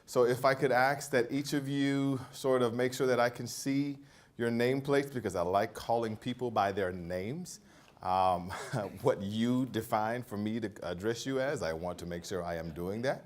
So if I could ask that each of you sort of make sure that I can see your nameplates, because I like calling people by their names. What you define for me to address you as, I want to make sure I am doing that,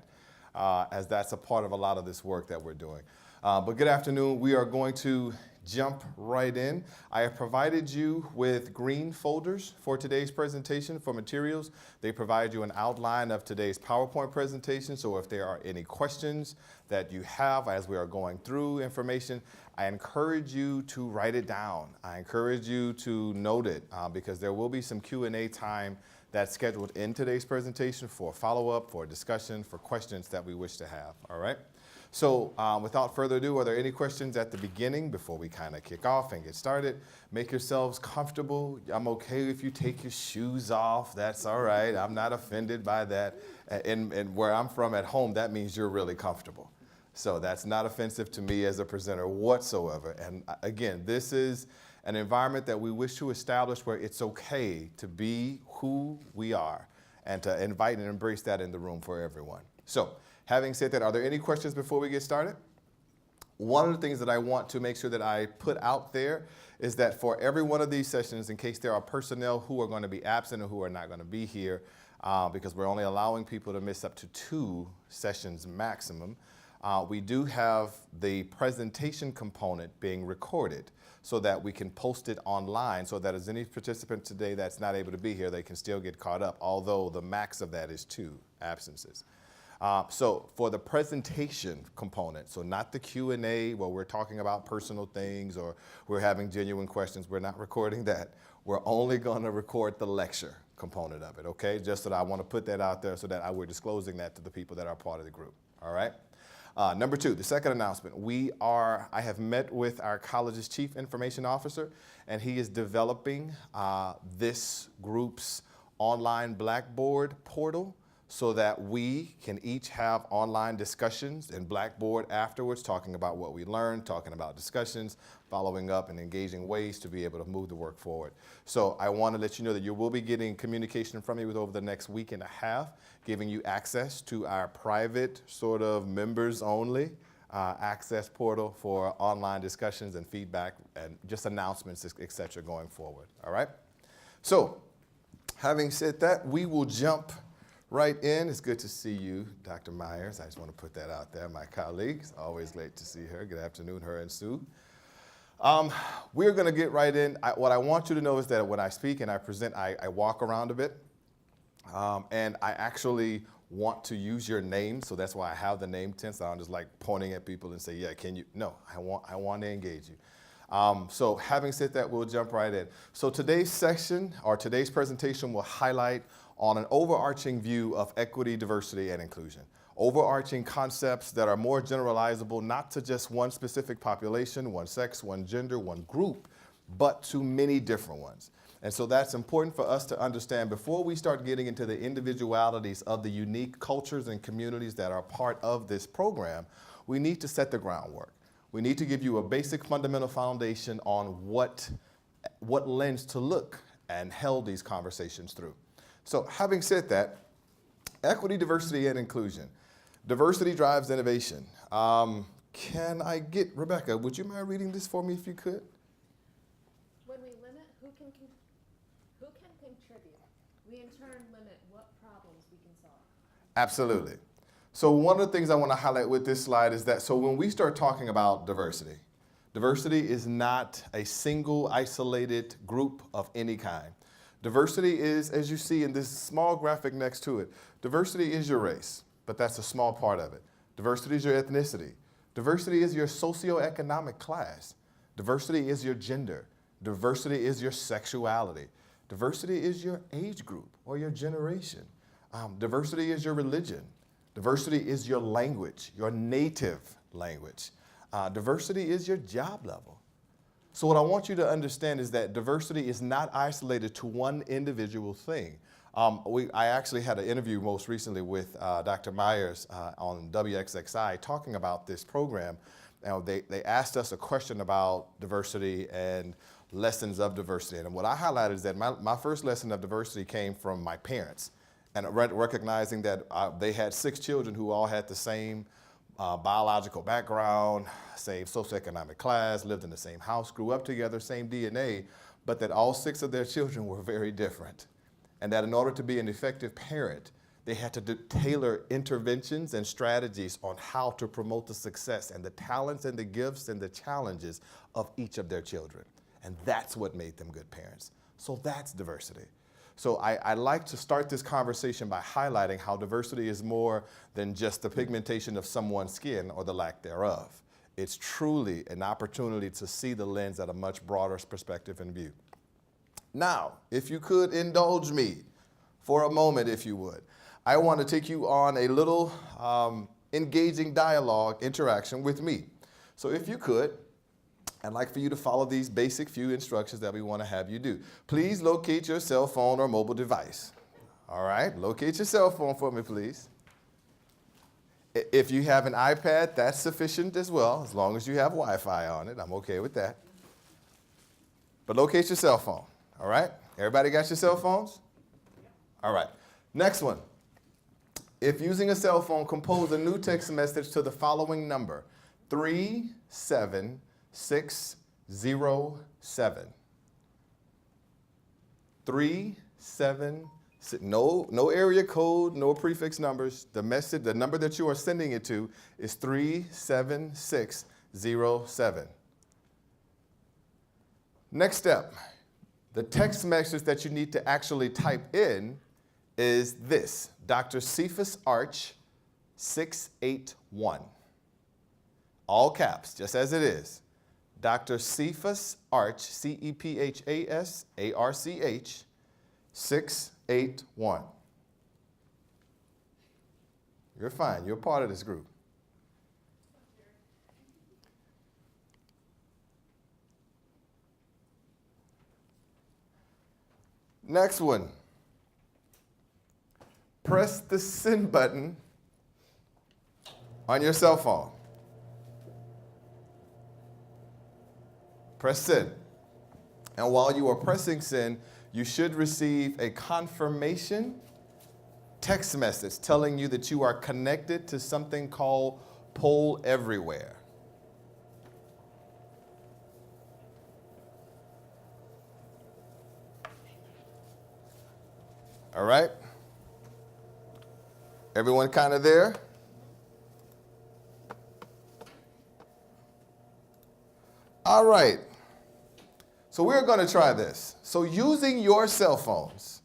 as that's a part of a lot of this work that we're doing. But good afternoon. We are going to jump right in. I have provided you with green folders for today's presentation for materials. They provide you an outline of today's PowerPoint presentation, so if there are any questions that you have as we are going through information, I encourage you to write it down. I encourage you to note it because there will be some Q&A time that's scheduled in today's presentation for follow-up, for discussion, for questions that we wish to have, all right? So without further ado, are there any questions at the beginning before we kind of kick off and get started? Make yourselves comfortable. I'm okay if you take your shoes off. That's all right. I'm not offended by that. And where I'm from at home, that means you're really comfortable. So that's not offensive to me as a presenter whatsoever. And again, this is an environment that we wish to establish where it's okay to be who we are and to invite and embrace that in the room for everyone. So having said that, are there any questions before we get started? One of the things that I want to make sure that I put out there is that for every one of these sessions, in case there are personnel who are going to be absent or who are not going to be here, because we're only allowing people to miss up to 2 sessions maximum, we do have the presentation component being recorded so that we can post it online so that as any participant today that's not able to be here, they can still get caught up, although the max of that is 2 absences. So for the presentation component, so not the Q&A where we're talking about personal things or we're having genuine questions, we're not recording that. We're only going to record the lecture component of it, okay? Just so that I want to put that out there so that we're disclosing that to the people that are part of the group, all right? Number 2, the second announcement. I have met with our college's chief information officer, and he is developing this group's online Blackboard portal so that we can each have online discussions in Blackboard afterwards, talking about what we learned, talking about discussions, following up and engaging ways to be able to move the work forward. So I want to let you know that you will be getting communication from me over the next week and a half, giving you access to our private sort of members only access portal for online discussions and feedback and just announcements, et cetera, going forward, all right? So having said that, we will jump right in. It's good to see you, Dr. Myers. I just want to put that out there. My colleagues, always great to see her. Good afternoon, her and Sue. We're going to get right in. What I want you to know is that when I speak and I present, I walk around a bit. And I actually want to use your name, so that's why I have the name tense. I don't just like pointing at people and say, yeah, can you? No, I want to engage you. So having said that, we'll jump right in. So today's session, or today's presentation, will highlight on an overarching view of equity, diversity, and inclusion. Overarching concepts that are more generalizable, not to just one specific population, one sex, one gender, one group, but to many different ones. And so that's important for us to understand before we start getting into the individualities of the unique cultures and communities that are part of this program. We need to set the groundwork. We need to give you a basic fundamental foundation on what lens to look and held these conversations through. So having said that, equity, diversity, and inclusion. Diversity drives innovation. Can I get, Rebecca, would you mind reading this for me if you could? When we limit who can contribute, we in turn limit what problems we can solve. Absolutely. So one of the things I want to highlight with this slide is that, so when we start talking about diversity, diversity is not a single isolated group of any kind. Diversity is, as you see in this small graphic next to it, diversity is your race, but that's a small part of it. Diversity is your ethnicity. Diversity is your socioeconomic class. Diversity is your gender. Diversity is your sexuality. Diversity is your age group or your generation. Diversity is your religion. Diversity is your language, your native language. Diversity is your job level. So what I want you to understand is that diversity is not isolated to one individual thing. I actually had an interview most recently with Dr. Myers on WXXI talking about this program. They asked us a question about diversity and lessons of diversity. And what I highlighted is that my first lesson of diversity came from my parents, and recognizing that they had 6 children who all had the same biological background, same socioeconomic class, lived in the same house, grew up together, same DNA, but that all 6 of their children were very different. And that in order to be an effective parent, they had to tailor interventions and strategies on how to promote the success and the talents and the gifts and the challenges of each of their children. And that's what made them good parents. So that's diversity. So I like to start this conversation by highlighting how diversity is more than just the pigmentation of someone's skin or the lack thereof. It's truly an opportunity to see the lens at a much broader perspective and view. Now, if you could indulge me for a moment, if you would, I want to take you on a little engaging dialogue interaction with me. So if you could, I'd like for you to follow these basic few instructions that we want to have you do. Please locate your cell phone or mobile device. All right, locate your cell phone for me, please. If you have an iPad, that's sufficient as well, as long as you have Wi-Fi on it. I'm okay with that. But locate your cell phone, all right? Everybody got your cell phones? All right, next one. If using a cell phone, compose a new text message to the following number, 37607. 376. No area code, no prefix numbers. The number that you are sending it to is 37607. Next step, the text message that you need to actually type in is this, Dr. Cephas Arch 681. All caps, just as it is. Dr. Cephas Arch, CEPHASARCH 681. You're fine. You're part of this group. Next one. Press the send button on your cell phone. Press send. And while you are pressing send, you should receive a confirmation text message telling you that you are connected to something called Poll Everywhere. All right? Everyone kind of there? All right. So we're going to try this. So using your cell phones,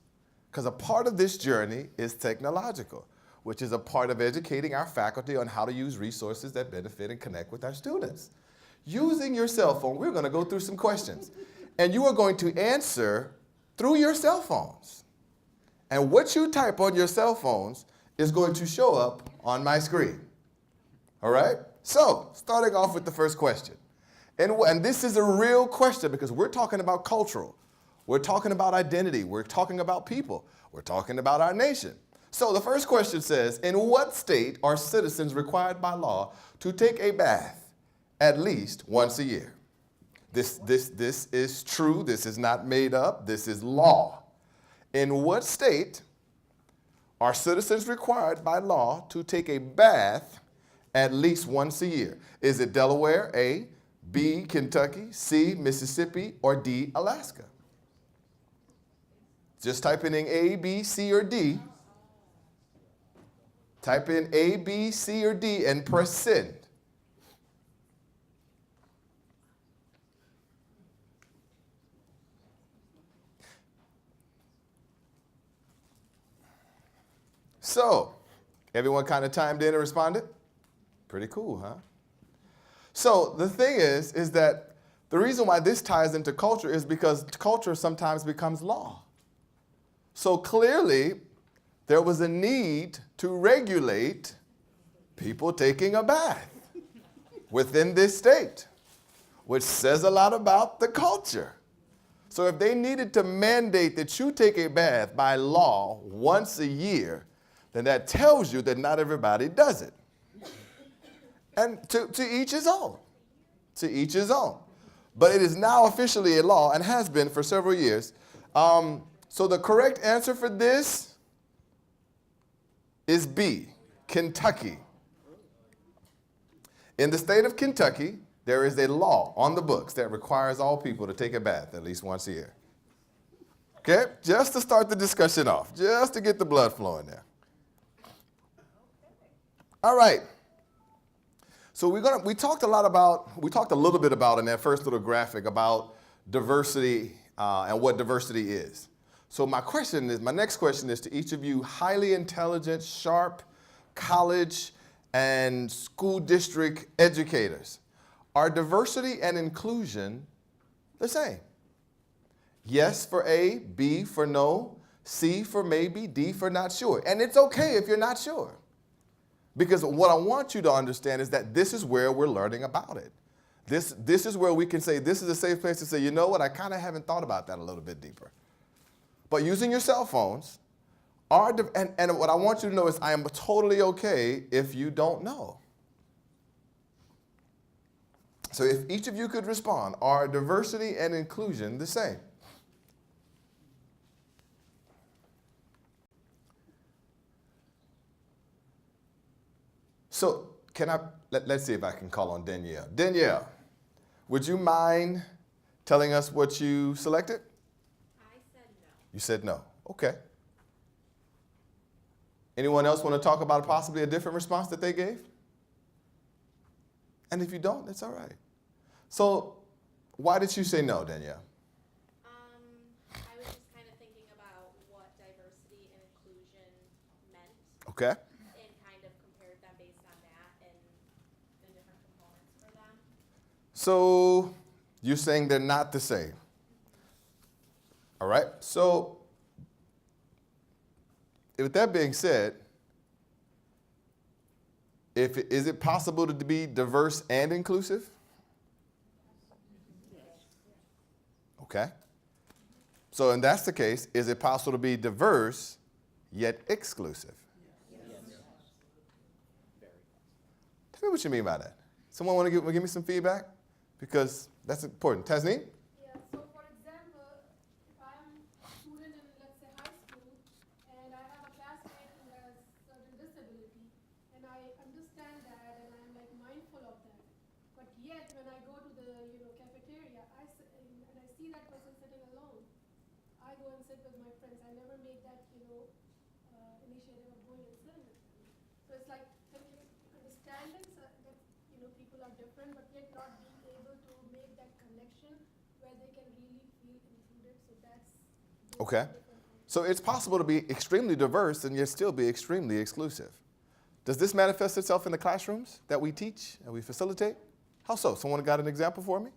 because a part of this journey is technological, which is a part of educating our faculty on how to use resources that benefit and connect with our students. Using your cell phone, we're going to go through some questions. And you are going to answer through your cell phones. And what you type on your cell phones is going to show up on my screen. All right? So, starting off with the first question. And this is a real question because we're talking about cultural. We're talking about identity. We're talking about people. We're talking about our nation. So the first question says, in what state are citizens required by law to take a bath at least once a year? This is true. This is not made up. This is law. In what state are citizens required by law to take a bath at least once a year? Is it Delaware, A, B, Kentucky, C, Mississippi, or D, Alaska? Just type in A, B, C, or D. Type in A, B, C, or D and press send. So, everyone kind of chimed in and responded? Pretty cool, huh? So the thing is that the reason why this ties into culture is because culture sometimes becomes law. So clearly, there was a need to regulate people taking a bath within this state, which says a lot about the culture. So if they needed to mandate that you take a bath by law once a year, then that tells you that not everybody does it. And to each his own. To each his own. But it is now officially a law and has been for several years. So the correct answer for this is B, Kentucky. In the state of Kentucky, there is a law on the books that requires all people to take a bath at least once a year. Okay? Just to start the discussion off, just to get the blood flowing there. All right. So we talked a little bit about in that first little graphic about diversity and what diversity is. So my next question is to each of you highly intelligent, sharp, college and school district educators. Are diversity and inclusion the same? Yes for A, B for no, C for maybe, D for not sure. And it's okay if you're not sure. Because what I want you to understand is that this is where we're learning about it. This is where we can say, this is a safe place to say, you know what, I kind of haven't thought about that a little bit deeper. But using your cell phones, and what I want you to know is I am totally okay if you don't know. So if each of you could respond, are diversity and inclusion the same? So let's see if I can call on Danielle. Danielle, would you mind telling us what you selected? I said no. You said no. Okay. Anyone else want to talk about possibly a different response that they gave? And if you don't, it's all right. So why did you say no, Danielle? I was just kind of thinking about what diversity and inclusion meant. Okay. And kind of compared them based on that and the different components for them. So you're saying they're not the same. All right. So with that being said, is it possible to be diverse and inclusive? Okay. So, and that's the case, is it possible to be diverse yet exclusive? Yes. Tell me what you mean by that. Someone want to give me some feedback? Because that's important. Tasneem? Yeah, so for example, if I'm a student in, let's say, high school, and I have a classmate who has certain disability, and I understand that, and I'm like mindful of that. But yet, when I go to the cafeteria, and I see that person sitting alone, I go and sit with my friends. I never make that initiative of going and sitting with them. So it's like understanding that people are different, but yet not being able to make that connection where they can really feel included. So that's Okay. So it's possible to be extremely diverse and yet still be extremely exclusive. Does this manifest itself in the classrooms that we teach and we facilitate? How so? Someone got an example for me?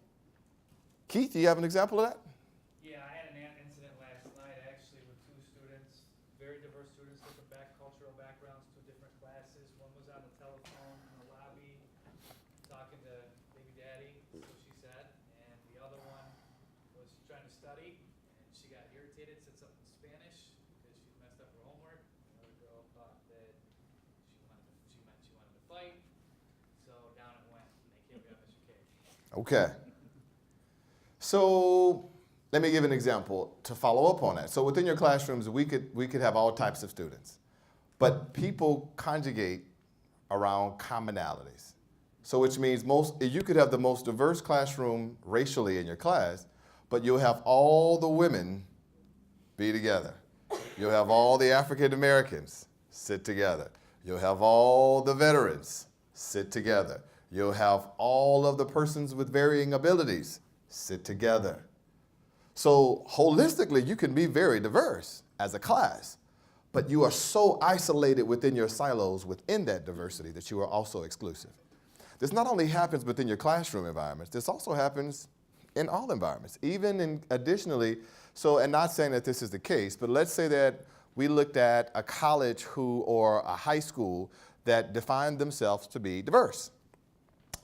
Keith, do you have an example of that? Yeah, I had an incident last night actually with two students, very diverse students, different cultural backgrounds, two different classes. One was on the telephone in the lobby talking to baby daddy, so she said, and the other one was trying to study, and she got irritated, said something in Spanish because she messed up her homework. Another girl thought that she wanted to fight, so down it went, and they came got Mr. K. Okay. So let me give an example to follow up on that. So within your classrooms, we could have all types of students, but people conjugate around commonalities. So which means you could have the most diverse classroom racially in your class, but you'll have all the women be together. You'll have all the African Americans sit together. You'll have all the veterans sit together. You'll have all of the persons with varying abilities sit together. So holistically, you can be very diverse as a class, but you are so isolated within your silos within that diversity that you are also exclusive. This not only happens within your classroom environments, this also happens in all environments, even in additionally, and not saying that this is the case, but let's say that we looked at a college or a high school that defined themselves to be diverse.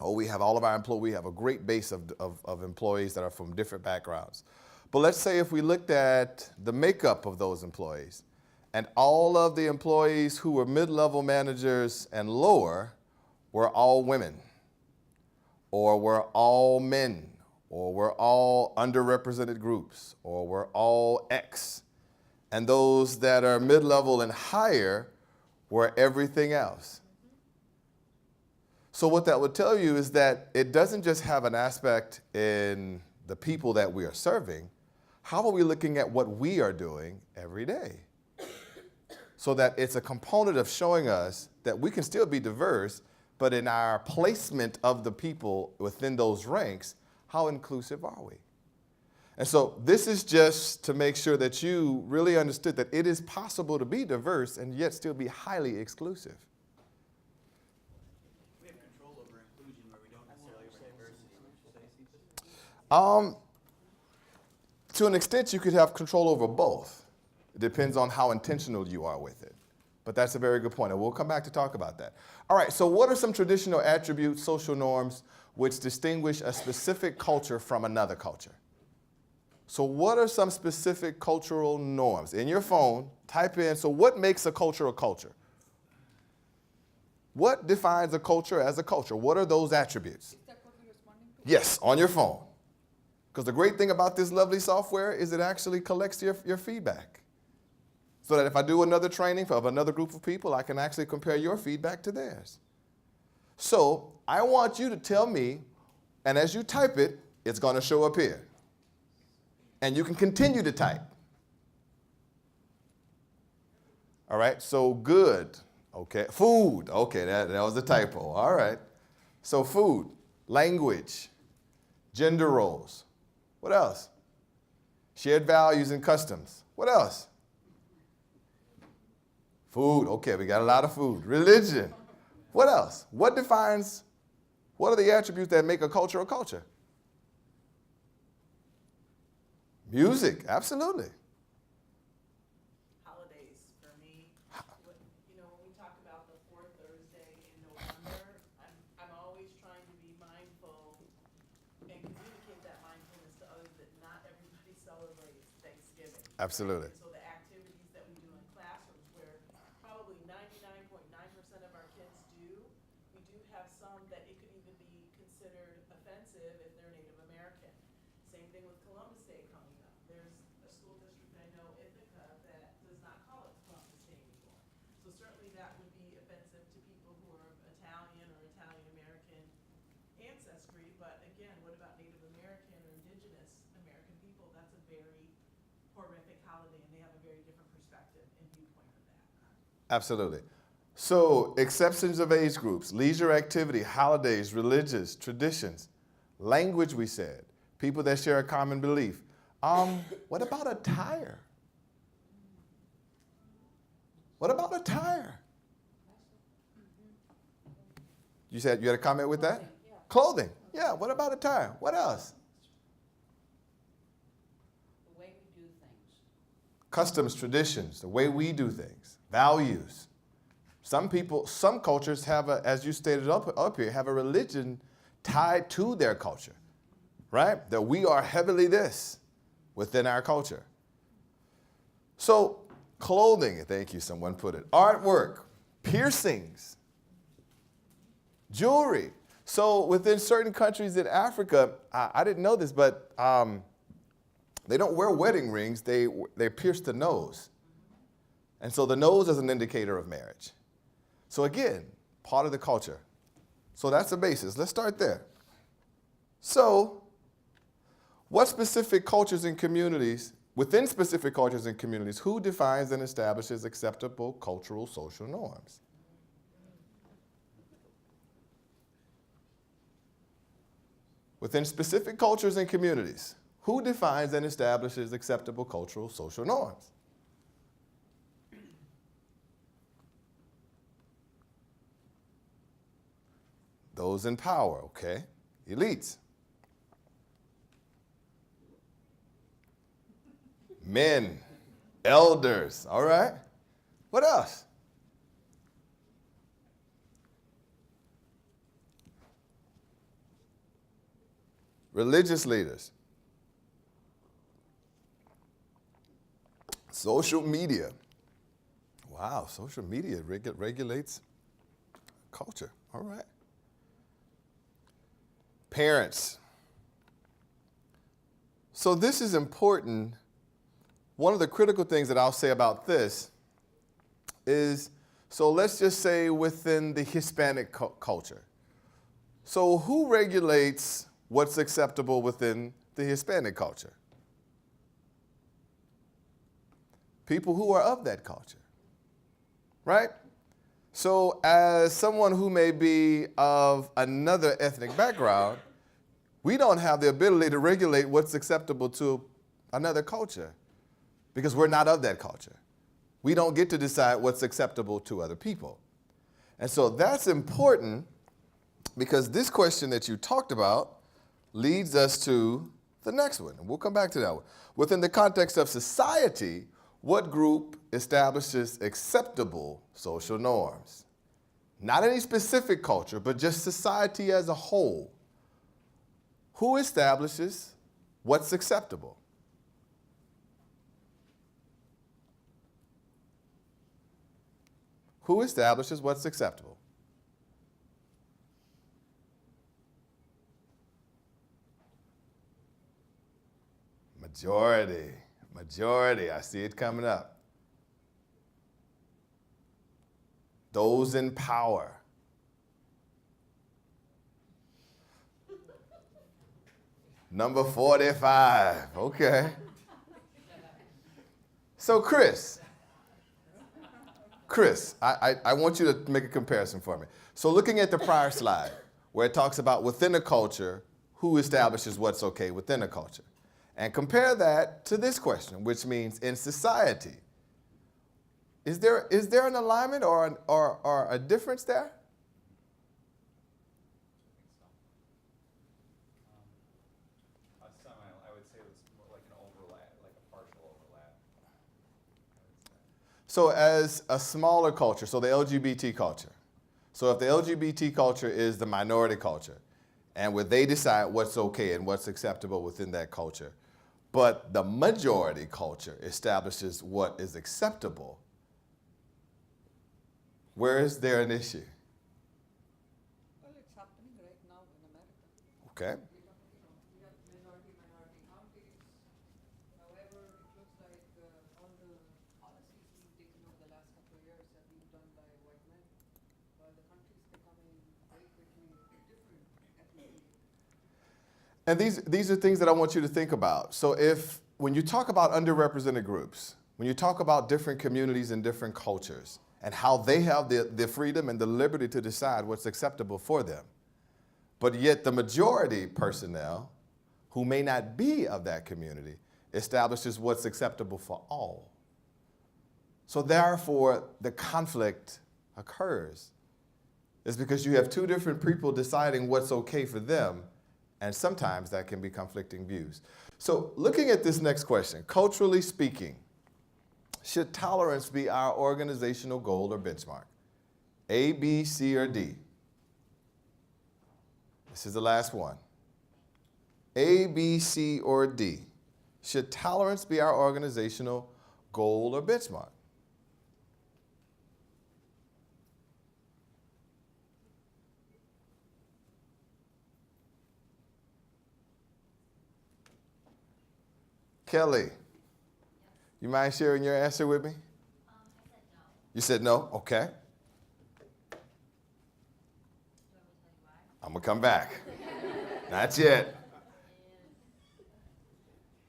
We have all of our employees, we have a great base of employees that are from different backgrounds. But let's say if we looked at the makeup of those employees, and all of the employees who were mid-level managers and lower were all women, or were all men, or were all underrepresented groups, or were all X. And those that are mid-level and higher were everything else. So what that would tell you is that it doesn't just have an aspect in the people that we are serving. How are we looking at what we are doing every day? So that it's a component of showing us that we can still be diverse, but in our placement of the people within those ranks, how inclusive are we? And so this is just to make sure that you really understood that it is possible to be diverse and yet still be highly exclusive. We have control over inclusion where we don't necessarily over diversity. Would you say? To an extent, you could have control over both. It depends on how intentional you are with it. But that's a very good point, and we'll come back to talk about that. All right, so what are some traditional attributes, social norms, which distinguish a specific culture from another culture? So what are some specific cultural norms? In your phone, type in, so what makes a culture a culture? What defines a culture as a culture? What are those attributes? Is that what you're responding to? Yes, on your phone. Because the great thing about this lovely software is it actually collects your feedback. So that if I do another training of another group of people, I can actually compare your feedback to theirs. So I want you to tell me, and as you type it, it's going to show up here. And you can continue to type. All right, so good. Okay, food. Okay, that was a typo. All right. So food, language, gender roles. What else? Shared values and customs. What else? Food. Okay, we got a lot of food. Religion. What else? What are the attributes that make a culture a culture? Music, absolutely. Holidays for me. When we talk about the fourth Thursday in November, I'm always trying to be mindful and communicate that mindfulness to others that not everybody celebrates Thanksgiving. Absolutely. And so the activities that we do in classrooms, where probably 99.9% of our kids do, we do have some that it could even be considered offensive if they're Native American. Same thing with Columbus Day coming up. There's a school district I know, Ithaca, that does not call it Columbus Day anymore. So certainly that would be offensive to people who are of Italian or Italian American ancestry. But again, what about Native American or Indigenous American people? That's a very horrific holiday, and they have a very different perspective and viewpoint of that. Absolutely. So exceptions of age groups, leisure activity, holidays, religious, traditions, language we said, people that share a common belief. What about attire? What about attire? You said you had a comment with that? Clothing. Yeah, what about attire? What else? The way we do things. Customs, traditions, the way we do things, values. Some cultures have as you stated up here, have a religion tied to their culture, right? That we are heavily this within our culture. So clothing, thank you, someone put it. Artwork, piercings, jewelry. So within certain countries in Africa, I didn't know this, but they don't wear wedding rings, they pierce the nose. And so the nose is an indicator of marriage. So again, part of the culture. So that's the basis. Let's start there. So what specific cultures and communities, within specific cultures and communities, who defines and establishes acceptable cultural social norms? Within specific cultures and communities, who defines and establishes acceptable cultural social norms? Those in power, okay? Elites. Men, elders, all right? What else? Religious leaders. Social media. Wow, social media regulates culture, all right? Parents. So this is important. One of the critical things that I'll say about this is, so let's just say within the Hispanic culture, So who regulates what's acceptable within the Hispanic culture? People who are of that culture, right? So as someone who may be of another ethnic background, we don't have the ability to regulate what's acceptable to another culture because we're not of that culture. We don't get to decide what's acceptable to other people. And so that's important because this question that you talked about leads us to the next one. And we'll come back to that one. Within the context of society, what group establishes acceptable social norms? Not any specific culture, but just society as a whole. Who establishes what's acceptable? Who establishes what's acceptable? Majority, I see it coming up. Those in power. Number 45, okay. So Chris, I want you to make a comparison for me. So looking at the prior slide, where it talks about within a culture, who establishes what's okay within a culture. And compare that to this question, which means in society. Is there an alignment or a difference there? I would say it's more like an overlap, like a partial overlap. So as a smaller culture, so the LGBT culture. So if the LGBT culture is the minority culture, and where they decide what's okay and what's acceptable within that culture, but the majority culture establishes what is acceptable, where is there an issue? Well, it's happening right now in America. Okay. We have minority counties. However, it looks like all the policies we've taken over the last couple of years have been done by white men, while the country's becoming very quickly different ethnically. And these are things that I want you to think about. So when you talk about underrepresented groups, when you talk about different communities and different cultures, and how they have the freedom and the liberty to decide what's acceptable for them, but yet the majority personnel who may not be of that community establishes what's acceptable for all. So therefore, the conflict occurs. It's because you have two different people deciding what's okay for them, and sometimes that can be conflicting views. So looking at this next question, culturally speaking, should tolerance be our organizational goal or benchmark? A, B, C, or D? This is the last one. A, B, C, or D? Should tolerance be our organizational goal or benchmark? Kelly, you mind sharing your answer with me? I said no. You said no? Okay. Do you want me to tell you why? I'm going to come back. Not yet.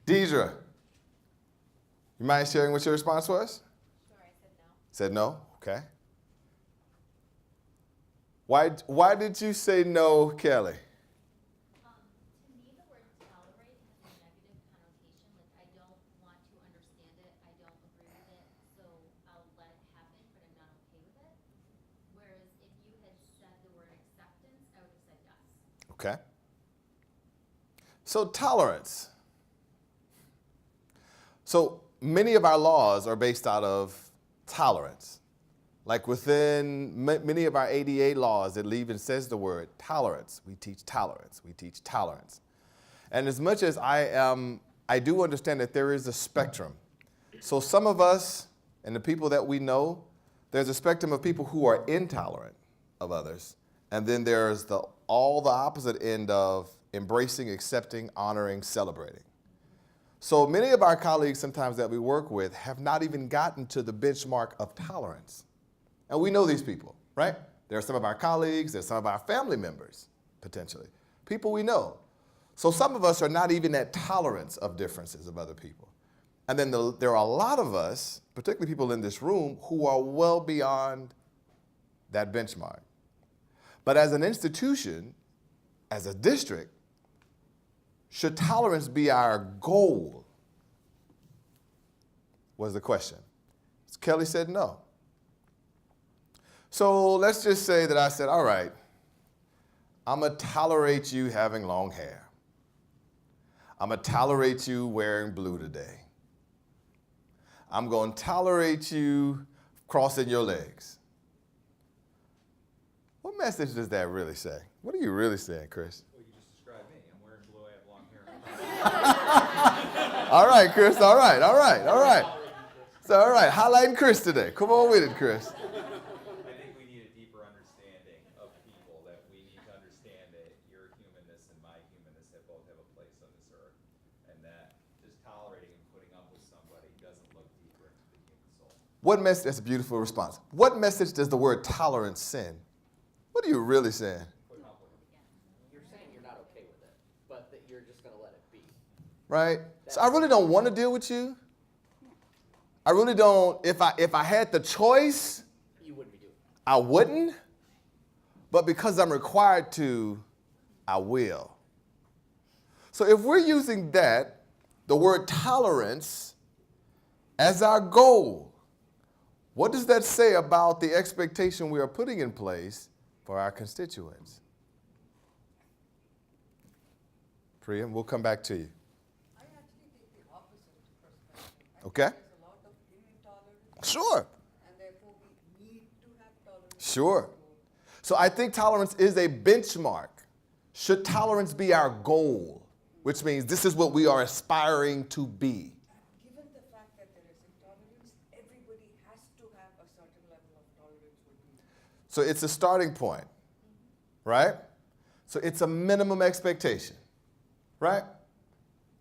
Deidre, you mind sharing what your response was? Sure, I said no. Said no? Okay. Why did you say no, Kelly? To me, the word tolerate has a negative connotation. Like, I don't want to understand it. I don't agree with it. So I'll let it happen, but I'm not okay with it. Whereas if you had said the word acceptance, I would have said yes. Okay. So tolerance. So many of our laws are based out of tolerance. Like within many of our ADA laws, it even says the word tolerance. We teach tolerance. We teach tolerance. And as much as I do understand that there is a spectrum. So some of us and the people that we know, there's a spectrum of people who are intolerant of others. And then there's all the opposite end of embracing, accepting, honoring, celebrating. So many of our colleagues sometimes that we work with have not even gotten to the benchmark of tolerance. And we know these people, right? They're some of our colleagues, they're some of our family members, potentially. People we know. So some of us are not even at tolerance of differences of other people. And then there are a lot of us, particularly people in this room, who are well beyond that benchmark. But as an institution, as a district, should tolerance be our goal? Was the question. Kelly said no. So let's just say that I said, all right, I'm going to tolerate you having long hair. I'm going to tolerate you wearing blue today. I'm going to tolerate you crossing your legs. What message does that really say? What are you really saying, Chris? Well, you just described me. I'm wearing blue, I have long hair. All right, Chris, all right. So, all right, highlighting Chris today. Come on with it, Chris. I think we need a deeper understanding of people, that we need to understand that your humanness and my humanness both have a place on this earth, and that just tolerating and putting up with somebody doesn't look deeper into the human soul. What message? That's a beautiful response. What message does the word tolerance send? What are you really saying? Putting up with it. You're saying you're not okay with it, but that you're just going to let it be. Right? So I really don't want to deal with you. I really don't. If I had the choice, You wouldn't be doing it. I wouldn't. But because I'm required to, I will. So if we're using that, the word tolerance, as our goal, what does that say about the expectation we are putting in place for our constituents? Priya, we'll come back to you. I actually take the opposite perspective. Okay. There's a lot of intolerance. Sure. And therefore we need to have tolerance. Sure. So I think tolerance is a benchmark. Should tolerance be our goal? Which means this is what we are aspiring to be. Given the fact that there is intolerance, everybody has to have a certain level of tolerance with me. So it's a starting point, right? So it's a minimum expectation, right?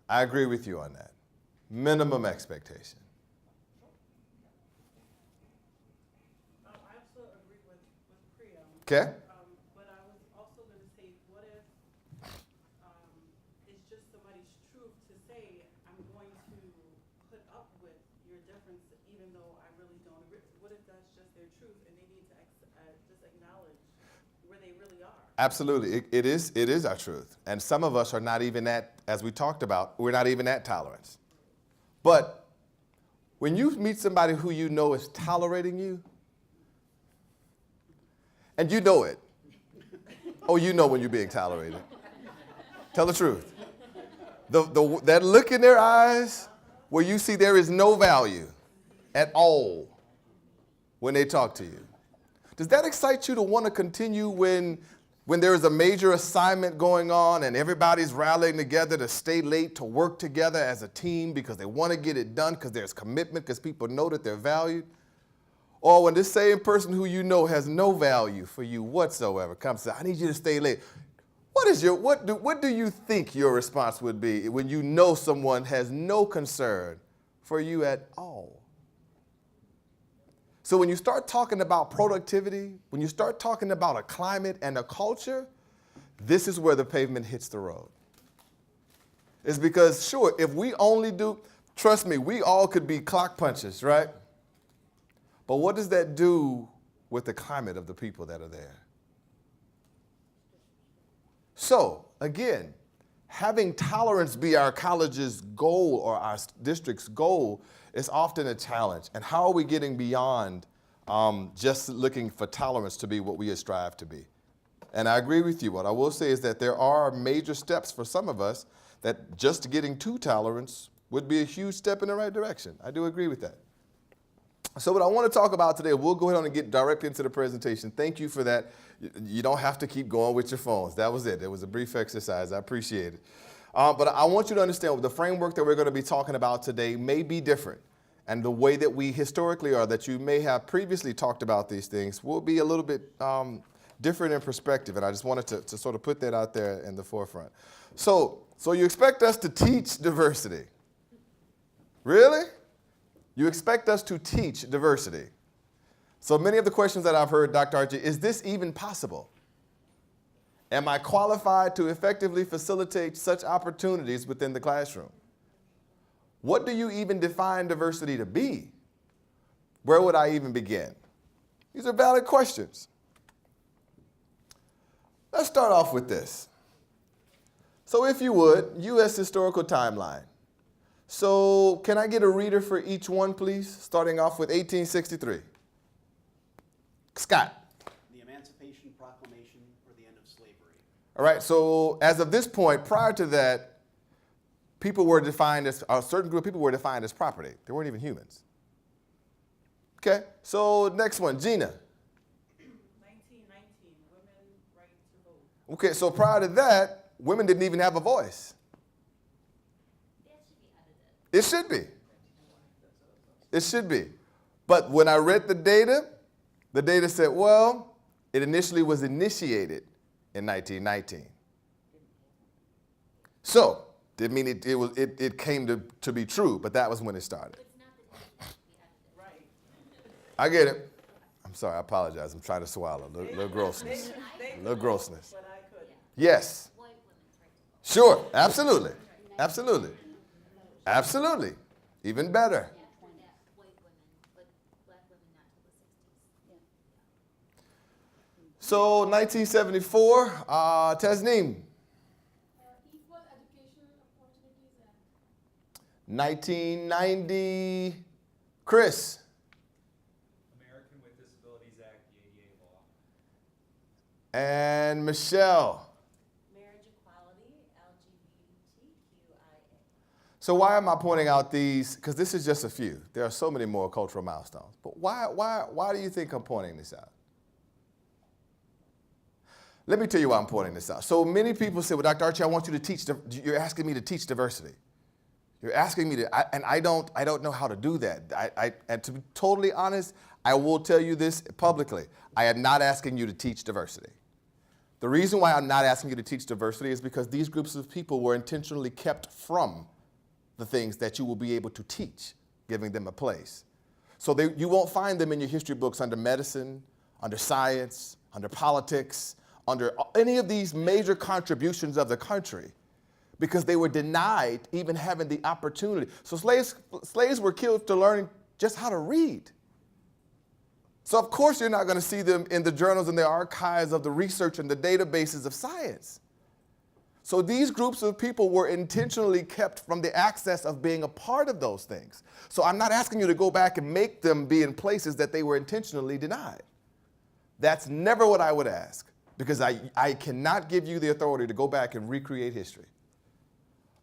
I agree with you on that. Minimum expectation. I also agree with Priya. Okay? But I was also going to say, what if it's just somebody's truth to say, I'm going to put up with your difference even though I really don't agree? What if that's just their truth and they need to just acknowledge where they really are? Absolutely. It is our truth. And some of us are not even at, as we talked about, we're not even at tolerance. But when you meet somebody who you know is tolerating you, and you know it. Oh, you know when you're being tolerated. Tell the truth. That look in their eyes where you see there is no value at all when they talk to you. Does that excite you to want to continue when there is a major assignment going on and everybody's rallying together to stay late, to work together as a team because they want to get it done because there's commitment, because people know that they're valued? Or when this same person who you know has no value for you whatsoever comes and says, I need you to stay late. What do you think your response would be when you know someone has no concern for you at all? So when you start talking about productivity, when you start talking about a climate and a culture, this is where the pavement hits the road. It's because, sure, if we only do, trust me, we all could be clock punchers, right? But what does that do with the climate of the people that are there? So, again, having tolerance be our college's goal or our district's goal is often a challenge. And how are we getting beyond just looking for tolerance to be what we strive to be? And I agree with you. What I will say is that there are major steps for some of us that just getting to tolerance would be a huge step in the right direction. I do agree with that. So what I want to talk about today, we'll go ahead and get directly into the presentation. Thank you for that. You don't have to keep going with your phones. That was it. It was a brief exercise. I appreciate it. But I want you to understand the framework that we're going to be talking about today may be different. And the way that we historically are, that you may have previously talked about these things, will be a little bit different in perspective. And I just wanted to sort of put that out there in the forefront. So you expect us to teach diversity? Really? You expect us to teach diversity? So many of the questions that I've heard, Dr. Archie, is this even possible? Am I qualified to effectively facilitate such opportunities within the classroom? What do you even define diversity to be? Where would I even begin? These are valid questions. Let's start off with this. So if you would, U.S. historical timeline. So can I get a reader for each one, please? Starting off with 1863. Scott. The Emancipation Proclamation or the end of slavery. All right, so as of this point, prior to that, people were defined as, a certain group of people were defined as property. They weren't even humans. Okay, so next one, Gina. 1919, women right to vote. Okay, so prior to that, women didn't even have a voice. That should be edited. It should be. It should be. But when I read the data said, well, it initially was initiated in 1919. So, didn't mean it came to be true, but that was when it started. It's not that it should be edited. Right. I get it. I'm sorry, I apologize. I'm trying to swallow. Little grossness. They Little grossness. But I couldn't. Yes. White women's right to vote. Sure. Absolutely. Absolutely. Absolutely. Even better. Yeah, that white women, but black women not till the 60s. So 1974, Tasneem. Equal Education Opportunities Act. 1990, Chris. American with Disabilities Act, the ADA law. And Michelle. Marriage equality, LGBTQIA. So why am I pointing out these? Because this is just a few. There are so many more cultural milestones. But why do you think I'm pointing this out? Let me tell you why I'm pointing this out. So many people say, well, Dr. Archie, I want you to teach, you're asking me to teach diversity. You're asking me to, and I don't know how to do that. And to be totally honest, I will tell you this publicly. I am not asking you to teach diversity. The reason why I'm not asking you to teach diversity is because these groups of people were intentionally kept from the things that you will be able to teach, giving them a place. So you won't find them in your history books under medicine, under science, under politics, under any of these major contributions of the country, because they were denied even having the opportunity. So slaves were killed to learn just how to read. So of course you're not going to see them in the journals and the archives of the research and the databases of science. So these groups of people were intentionally kept from the access of being a part of those things. So I'm not asking you to go back and make them be in places that they were intentionally denied. That's never what I would ask, because I cannot give you the authority to go back and recreate history.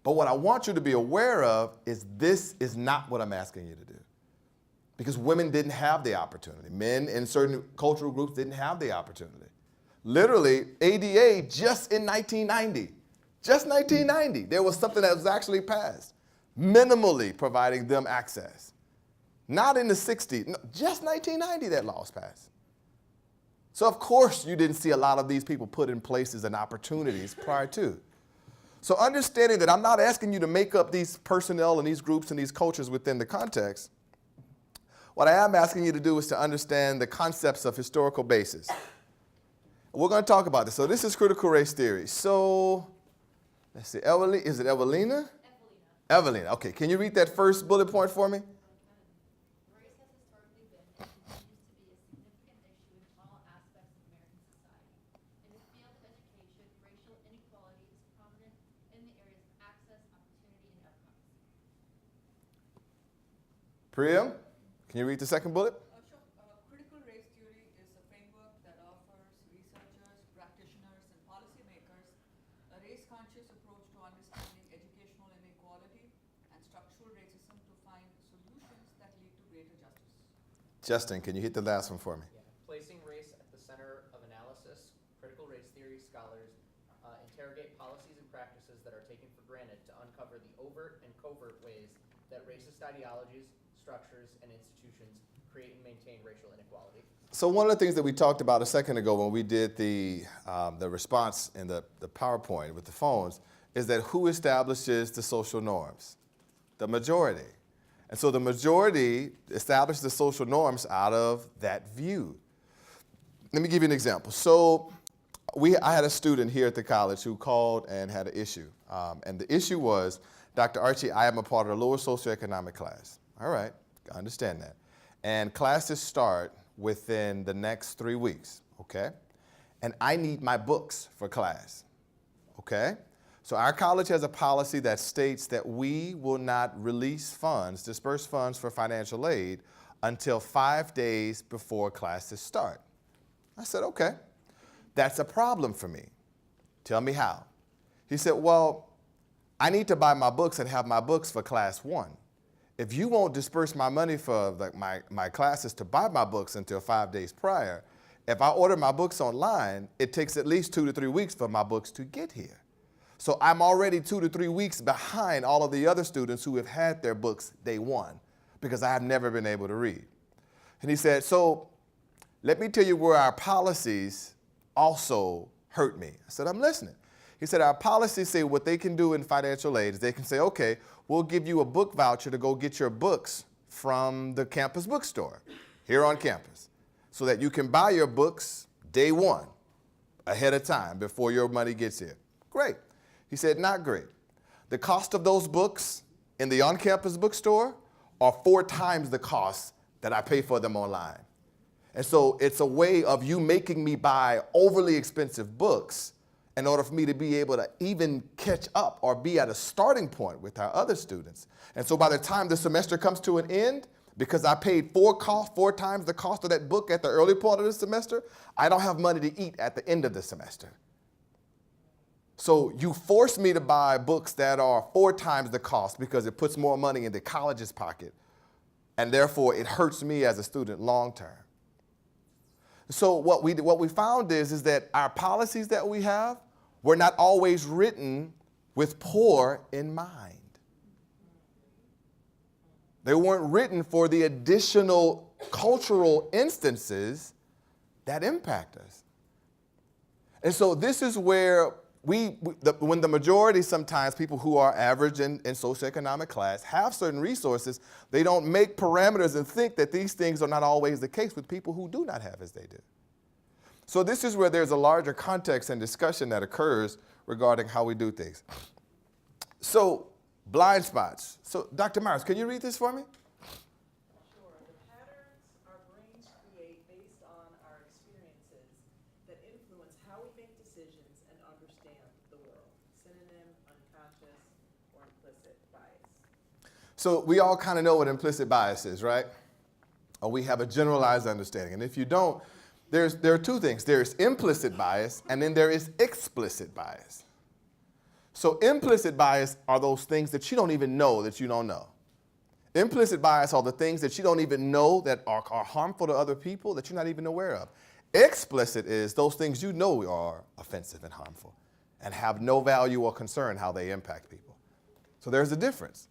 But what I want you to be aware of is this is not what I'm asking you to do. Because women didn't have the opportunity. Men in certain cultural groups didn't have the opportunity. Literally, ADA just in 1990, there was something that was actually passed, minimally providing them access. Not in the 60s, no, just 1990 that law was passed. So of course you didn't see a lot of these people put in places and opportunities prior to. So understanding that I'm not asking you to make up these personnel and these groups and these cultures within the context, what I am asking you to do is to understand the concepts of historical basis. We're going to talk about this. So this is critical race theory. So let's see, is it Evelina? Evelina. Okay, can you read that first bullet point for me? Race has historically been and continues to be a significant issue in all aspects of American society. In the field of education, racial inequality is prominent in the areas of access, opportunity, and outcomes. Priya, can you read the second bullet? Sure. Critical race theory is a framework that offers researchers, practitioners, and policymakers a race-conscious approach to understanding educational inequality and structural racism to find solutions that lead to greater justice. Justin, can you hit the last one for me? Yeah. Placing race at the center of analysis, critical race theory scholars interrogate policies and practices that are taken for granted to uncover the overt and covert ways that racist ideologies, structures, and institutions create and maintain racial inequality. So one of the things that we talked about a second ago when we did the response in the PowerPoint with the phones is that who establishes the social norms? The majority. And so the majority established the social norms out of that view. Let me give you an example. So I had a student here at the college who called and had an issue. And the issue was, Dr. Archie, I am a part of the lower socioeconomic class. All right, I understand that. And classes start within the next 3 weeks, okay? And I need my books for class, okay? So our college has a policy that states that we will not release funds, disperse funds for financial aid until 5 days before classes start. I said, okay, that's a problem for me. Tell me how. He said, well, I need to buy my books and have my books for class 1. If you won't disperse my money for my classes to buy my books until 5 days prior, if I order my books online, it takes at least 2 to 3 weeks for my books to get here. So I'm already 2 to 3 weeks behind all of the other students who have had their books day one because I have never been able to read. And he said, so let me tell you where our policies also hurt me. I said, I'm listening. He said, our policies say what they can do in financial aid is they can say, okay, we'll give you a book voucher to go get your books from the campus bookstore here on campus so that you can buy your books day one ahead of time before your money gets here. Great. He said, not great. The cost of those books in the on-campus bookstore are 4 times the cost that I pay for them online. And so it's a way of you making me buy overly expensive books in order for me to be able to even catch up or be at a starting point with our other students. And so by the time the semester comes to an end, because I paid 4 times the cost of that book at the early part of the semester, I don't have money to eat at the end of the semester. So you force me to buy books that are 4 times the cost because it puts more money in the college's pocket, and therefore it hurts me as a student long term. So what we found is that our policies that we have were not always written with poor in mind. They weren't written for the additional cultural instances that impact us. And so this is where when the majority, sometimes people who are average in socioeconomic class have certain resources, they don't make parameters and think that these things are not always the case with people who do not have as they do. So this is where there's a larger context and discussion that occurs regarding how we do things. So blind spots. So Dr. Myers, can you read this for me? Sure. The patterns our brains create based on our experiences that influence how we make decisions and understand the world. Synonym, unconscious, or implicit bias. So we all kind of know what implicit bias is, right? Or we have a generalized understanding. And if you don't, there are 2 things. There's implicit bias, and then there is explicit bias. So implicit bias are those things that you don't even know that you don't know. Implicit bias are the things that you don't even know that are harmful to other people that you're not even aware of. Explicit is those things you know are offensive and harmful and have no value or concern how they impact people. So there's a difference.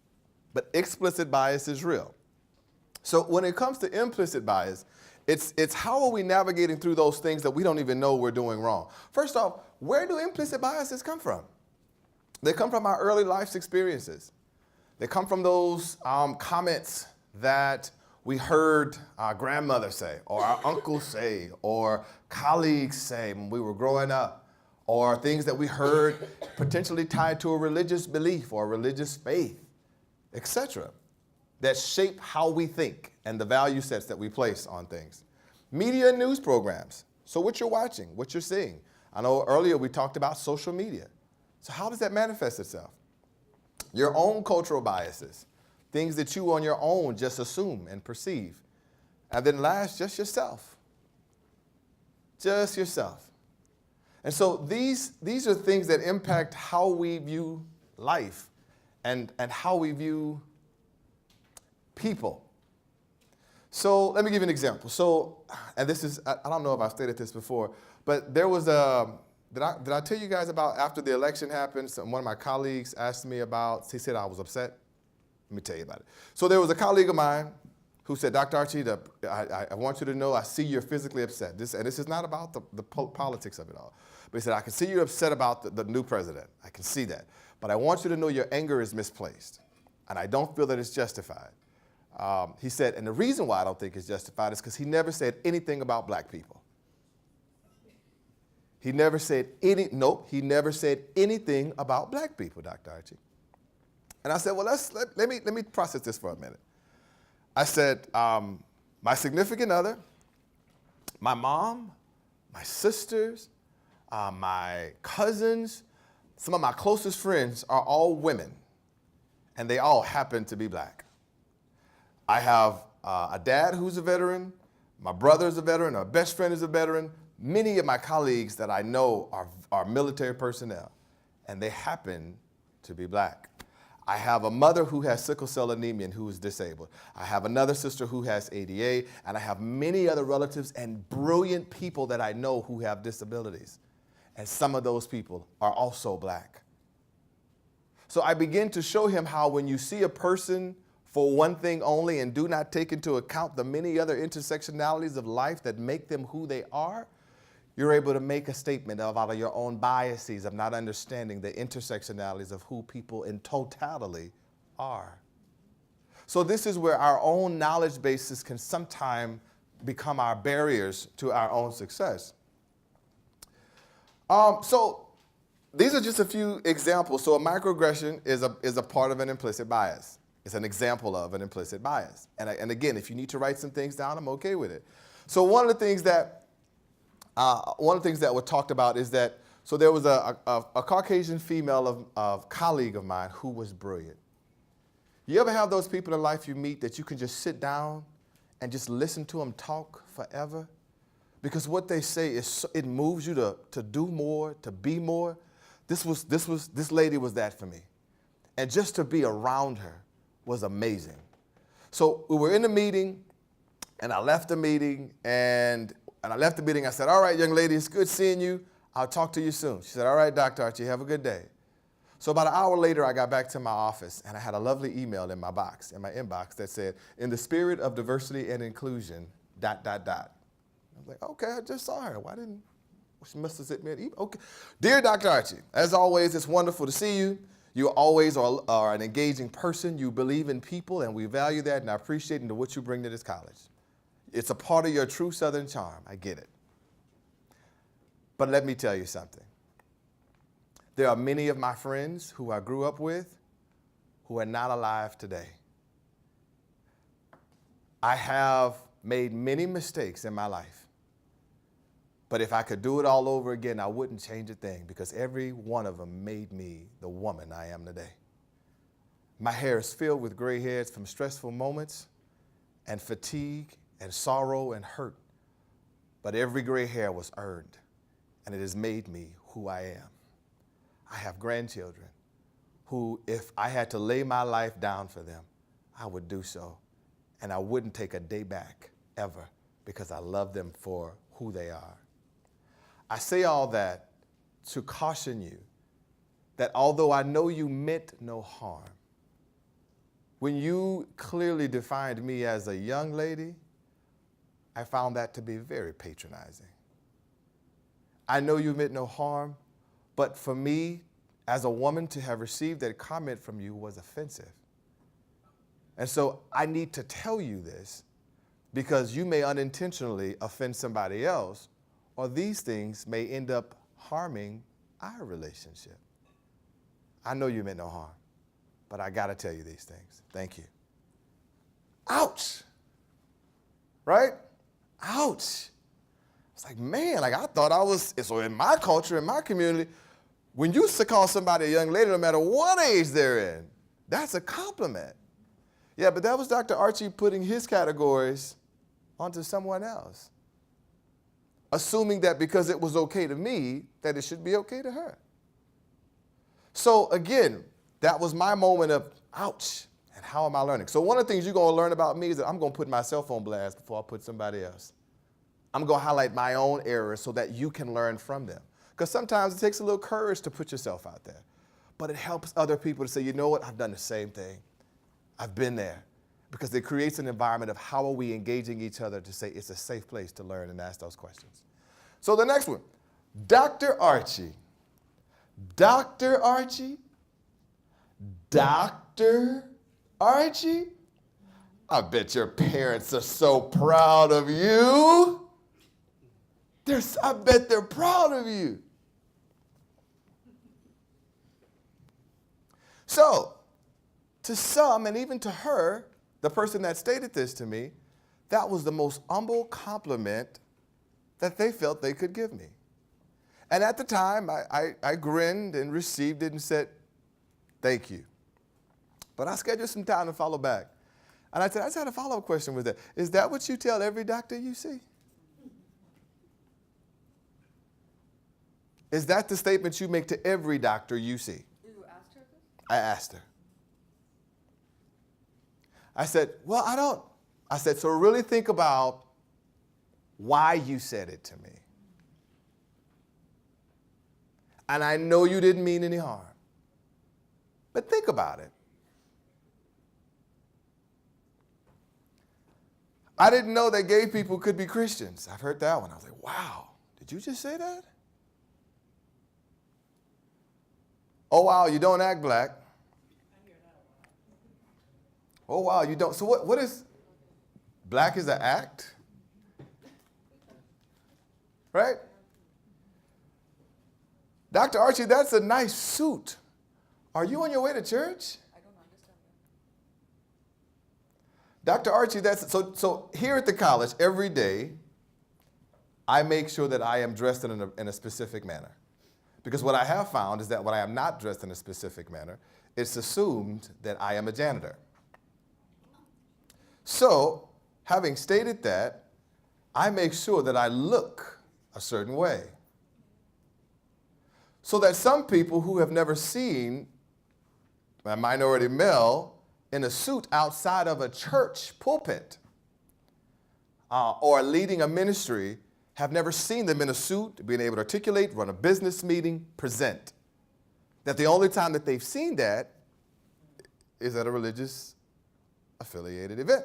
But explicit bias is real. So when it comes to implicit bias, it's how are we navigating through those things that we don't even know we're doing wrong. First off, where do implicit biases come from? They come from our early life's experiences. They come from those comments that we heard our grandmother say, or our uncle say, or colleagues say when we were growing up, or things that we heard potentially tied to a religious belief or a religious faith, etc., that shape how we think and the value sets that we place on things. Media and news programs. So what you're watching, what you're seeing. I know earlier we talked about social media. So how does that manifest itself? Your own cultural biases, things that you on your own just assume and perceive. And then last, just yourself. Just yourself. And so these are things that impact how we view life and how we view people. So let me give you an example. So, and this is, I don't know if I've stated this before, but there was did I tell you guys about after the election happened, one of my colleagues asked me about, he said I was upset. Let me tell you about it. So there was a colleague of mine who said, Dr. Archie, I want you to know I see you're physically upset. This is not about the politics of it all. But he said, I can see you're upset about the new president. I can see that. But I want you to know your anger is misplaced. And I don't feel that it's justified. He said, and the reason why I don't think it's justified is because he never said anything about black people. He never said he never said anything about black people, Dr. Archie. And I said, well, let me process this for a minute. I said, my significant other, my mom, my sisters, my cousins, some of my closest friends are all women, and they all happen to be black. I have a dad who's a veteran, my brother is a veteran, our best friend is a veteran. Many of my colleagues that I know are military personnel, and they happen to be black. I have a mother who has sickle cell anemia and who is disabled. I have another sister who has EDI, and I have many other relatives and brilliant people that I know who have disabilities. And some of those people are also black. So I begin to show him how when you see a person for one thing only and do not take into account the many other intersectionalities of life that make them who they are, you're able to make a statement out of your own biases of not understanding the intersectionalities of who people in totality are. So this is where our own knowledge bases can sometimes become our barriers to our own success. So these are just a few examples. So a microaggression is a part of an implicit bias. It's an example of an implicit bias. And again, if you need to write some things down, I'm okay with it. So one of the things that were talked about is that, so there was a Caucasian female of colleague of mine who was brilliant. You ever have those people in life you meet that you can just sit down and just listen to them talk forever? Because what they say it moves you to do more, to be more. This lady was that for me. And just to be around her was amazing. So we were in a meeting, and I left the meeting, and I said, all right, young lady, it's good seeing you. I'll talk to you soon. She said, all right, Dr. Archie, have a good day. So about an hour later, I got back to my office, and I had a lovely email in my inbox that said, in the spirit of diversity and inclusion, ... I was like, okay, I just saw her. Why didn't she must have sent me an email? Okay. Dear Dr. Archie, as always, it's wonderful to see you. You always are an engaging person. You believe in people, and we value that, and I appreciate what you bring to this college. It's a part of your true Southern charm. I get it. But let me tell you something. There are many of my friends who I grew up with who are not alive today. I have made many mistakes in my life. But if I could do it all over again, I wouldn't change a thing, because every one of them made me the woman I am today. My hair is filled with gray hairs from stressful moments and fatigue and sorrow and hurt. But every gray hair was earned, and it has made me who I am. I have grandchildren who, if I had to lay my life down for them, I would do so. And I wouldn't take a day back, ever, because I love them for who they are. I say all that to caution you that although I know you meant no harm, when you clearly defined me as a young lady, I found that to be very patronizing. I know you meant no harm, but for me, as a woman, to have received that comment from you was offensive. And so I need to tell you this, because you may unintentionally offend somebody else, or these things may end up harming our relationship. I know you meant no harm, but I gotta tell you these things. Thank you. Ouch! Right? Ouch! It's like, man, I thought I was, so in my culture, in my community, when you call somebody a young lady, no matter what age they're in, that's a compliment. Yeah, but that was Dr. Archie putting his categories onto someone else, assuming that because it was okay to me, that it should be okay to her. So again, that was my moment of, ouch, and how am I learning? So one of the things you're gonna learn about me is that I'm gonna put myself on blast before I put somebody else. I'm gonna highlight my own errors so that you can learn from them. Because sometimes it takes a little courage to put yourself out there. But it helps other people to say, you know what, I've done the same thing. I've been there. Because it creates an environment of how are we engaging each other to say it's a safe place to learn and ask those questions. So the next one, Dr. Archie. Dr. Archie? Dr. Archie? I bet your parents are so proud of you. I bet they're proud of you. So, to some, and even to her, the person that stated this to me, that was the most humble compliment that they felt they could give me. And at the time, I grinned and received it and said, thank you. But I scheduled some time to follow back. And I said, I just had a follow-up question with that. Is that what you tell every doctor you see? Is that the statement you make to every doctor you see? You asked her this? I asked her. I said, well, I don't. I said, so really think about why you said it to me. And I know you didn't mean any harm. But think about it. I didn't know that gay people could be Christians. I've heard that one. I was like, wow, did you just say that? Oh, wow, you don't act black. Oh, wow, you don't. So what is, black is an act? Right? Dr. Archie, that's a nice suit. Are you on your way to church? I don't understand that. Dr. Archie, so here at the college, every day, I make sure that I am dressed in a specific manner. Because what I have found is that when I am not dressed in a specific manner, it's assumed that I am a janitor. So, having stated that, I make sure that I look a certain way. So that some people who have never seen a minority male in a suit outside of a church pulpit or leading a ministry have never seen them in a suit, being able to articulate, run a business meeting, present. That the only time that they've seen that is at a religious affiliated event.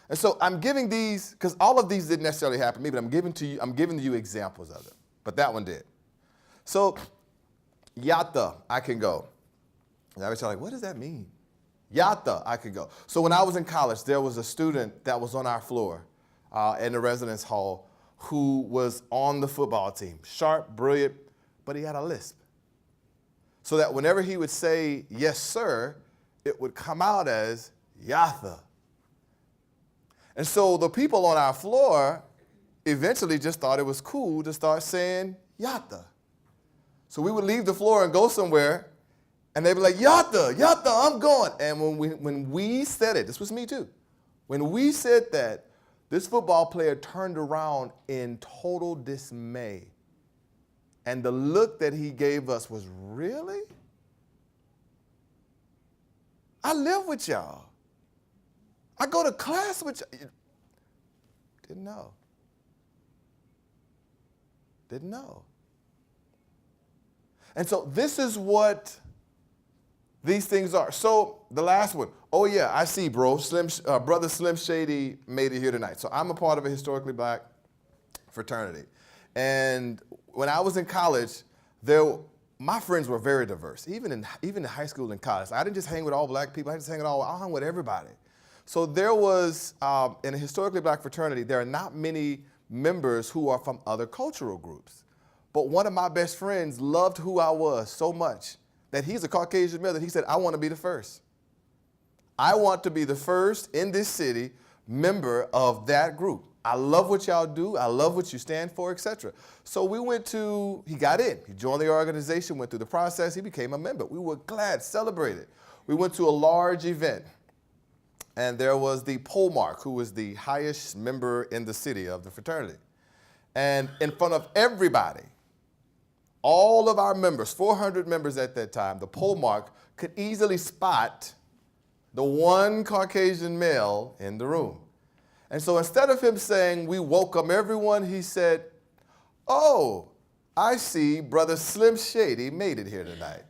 And so I'm giving these, because all of these didn't necessarily happen to me, but I'm giving you examples of them. But that one did. So, yata, I can go. And I was like, what does that mean? Yata, I can go. So when I was in college, there was a student that was on our floor in the residence hall who was on the football team. Sharp, brilliant, but he had a lisp. So that whenever he would say, yes, sir, it would come out as yatha. And so the people on our floor eventually just thought it was cool to start saying yata. So we would leave the floor and go somewhere, and they'd be like, yata, yata, I'm going. And when we said it, this was me too, when we said that, this football player turned around in total dismay. And the look that he gave us was, really? I live with y'all. I go to class with y'all. Didn't know. Didn't know. And so this is what these things are. So the last one. Oh yeah, I see, bro. Brother Slim Shady made it here tonight. So I'm a part of a historically black fraternity. And when I was in college, my friends were very diverse. Even in high school and college, I didn't just hang with all black people. I didn't just hang with I hung with everybody. So there was, in a historically black fraternity, there are not many members who are from other cultural groups. But one of my best friends loved who I was so much that he's a Caucasian male that he said, I want to be the first. I want to be the first in this city member of that group. I love what y'all do. I love what you stand for, etc. So he got in. He joined the organization, went through the process. He became a member. We were glad, celebrated. We went to a large event. And there was the polemarch, who was the highest member in the city of the fraternity. And in front of everybody, all of our members, 400 members at that time, the polemarch could easily spot the one Caucasian male in the room. And so instead of him saying, we welcome everyone, he said, oh, I see Brother Slim Shady made it here tonight.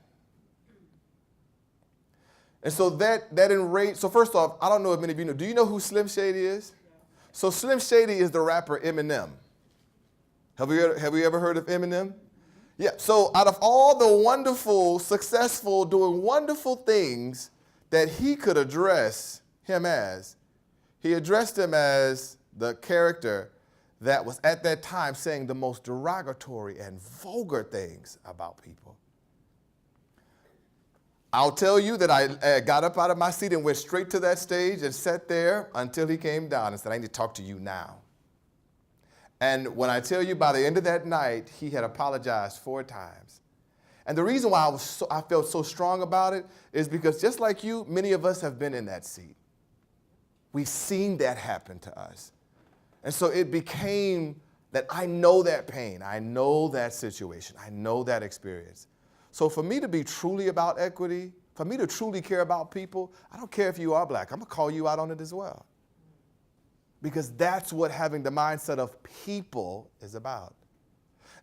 And so that enraged, so first off, I don't know if many of you know, do you know who Slim Shady is? So Slim Shady is the rapper Eminem. Have you ever heard of Eminem? Yeah, so out of all the wonderful, successful, doing wonderful things that he could address him as, he addressed him as the character that was at that time saying the most derogatory and vulgar things about people. I'll tell you that I got up out of my seat and went straight to that stage and sat there until he came down and said, I need to talk to you now. And when I tell you, by the end of that night, he had apologized 4 times. And the reason why I felt so strong about it is because just like you, many of us have been in that seat. We've seen that happen to us. And so it became that I know that pain. I know that situation. I know that experience. So for me to be truly about equity, for me to truly care about people, I don't care if you are black. I'm going to call you out on it as well. Because that's what having the mindset of people is about.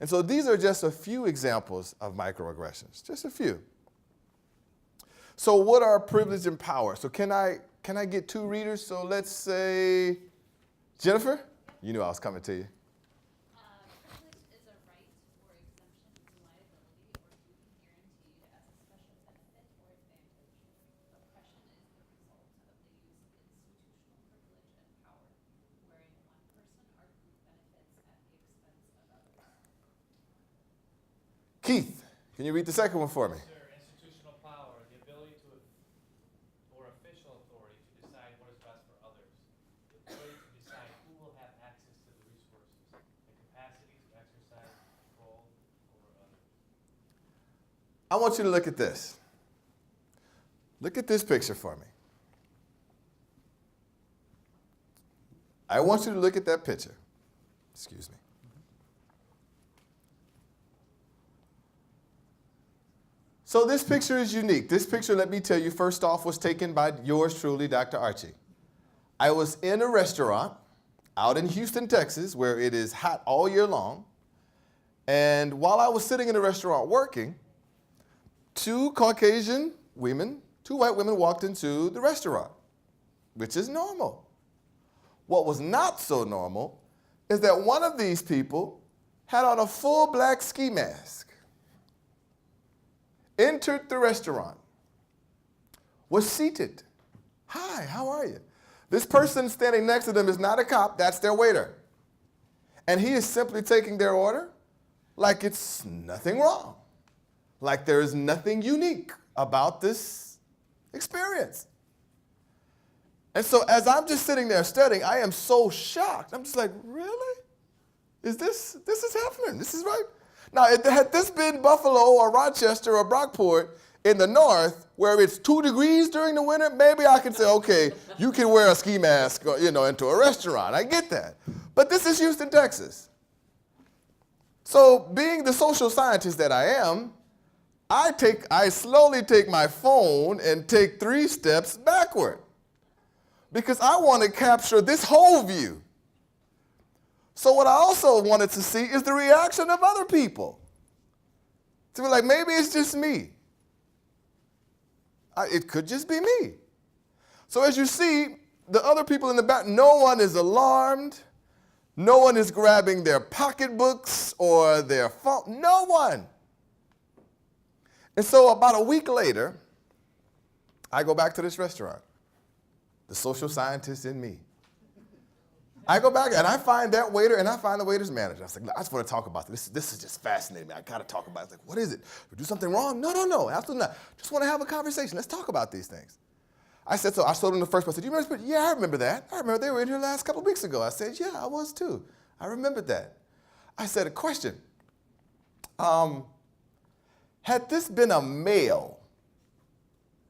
And so these are just a few examples of microaggressions, just a few. So what are privilege and power? So can I get 2 readers? So let's say, Jennifer, you knew I was coming to you. Privilege is a right or exemption from liability or duty guaranteed as a special benefit or advantage. Oppression is the result of the use of institutional privilege and power, wherein one person or group benefits at the expense of others. Keith, can you read the second one for me? Sir, institutional power, the ability to, or official authority to decide what is best for others. The ability to decide who will have access to the resources. The capacity to exercise control over others. I want you to look at this. Look at this picture for me. I want you to look at that picture. Excuse me. So this picture is unique. This picture, let me tell you, first off, was taken by yours truly, Dr. Archie. I was in a restaurant out in Houston, Texas, where it is hot all year long. And while I was sitting in the restaurant working, 2 Caucasian women, 2 white women walked into the restaurant, which is normal. What was not so normal is that one of these people had on a full black ski mask, entered the restaurant, was seated. Hi, how are you? This person standing next to them is not a cop, that's their waiter. And he is simply taking their order like it's nothing wrong, like there is nothing unique about this experience. And so as I'm just sitting there studying, I am so shocked. I'm just like, really? This is happening? This is right? Now, had this been Buffalo or Rochester or Brockport in the north, where it's 2 degrees during the winter, maybe I could say, okay, you can wear a ski mask, into a restaurant. I get that. But this is Houston, Texas. So being the social scientist that I am, I slowly take my phone and take 3 steps backward because I want to capture this whole view. So what I also wanted to see is the reaction of other people. To be like, maybe it's just me. It could just be me. So as you see, the other people in the back, no one is alarmed. No one is grabbing their pocketbooks or their phone. No one. And so about a week later, I go back to this restaurant. The social scientist in me. I go back and I find that waiter and I find the waiter's manager. I was like, I just want to talk about this. This is just fascinating me. I got to talk about it. I was like, what is it? Did we do something wrong? No, absolutely not. Just want to have a conversation. Let's talk about these things. I said, so I told him the first one. I said, you remember? Yeah, I remember that. I remember they were in here last couple of weeks ago. I said, yeah, I was too. I remembered that. I said, a question. Had this been a male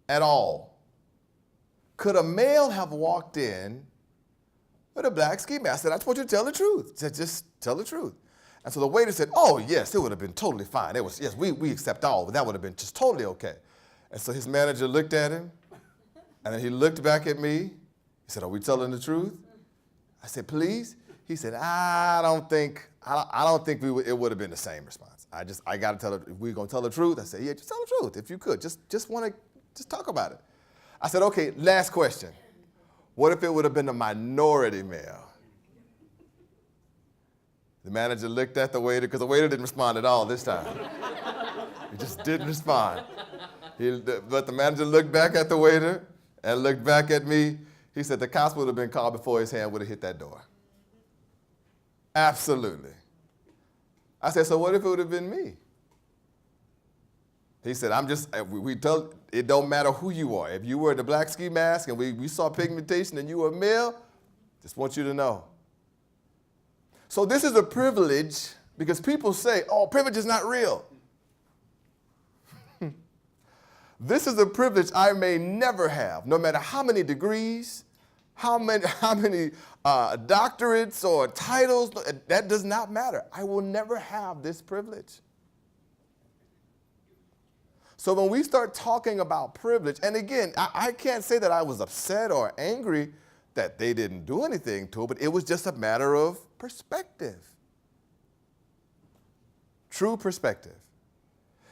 at all, could a male have walked in with a black ski mask? I said, I just want you to tell the truth. I said, just tell the truth. And so the waiter said, oh, yes, it would have been totally fine. It was, yes, we accept all, but that would have been just totally okay. And so his manager looked at him, and then he looked back at me. He said, are we telling the truth? I said, please? He said, I don't think it would have been the same response. I got to tell her, if we're going to tell the truth. I said, yeah, just tell the truth if you could. Just want to talk about it. I said, okay, last question. What if it would have been a minority male? The manager looked at the waiter, because the waiter didn't respond at all this time. He just didn't respond. But the manager looked back at the waiter and looked back at me. He said the cops would have been called before his hand would have hit that door. Absolutely. I said, so what if it would have been me? He said, we tell, it don't matter who you are. If you wear the black ski mask and we saw pigmentation and you were a male, just want you to know. So this is a privilege because people say, oh, privilege is not real. This is a privilege I may never have, no matter how many degrees, how many doctorates or titles, that does not matter. I will never have this privilege. So when we start talking about privilege, and again, I can't say that I was upset or angry that they didn't do anything to it, but it was just a matter of perspective. True perspective.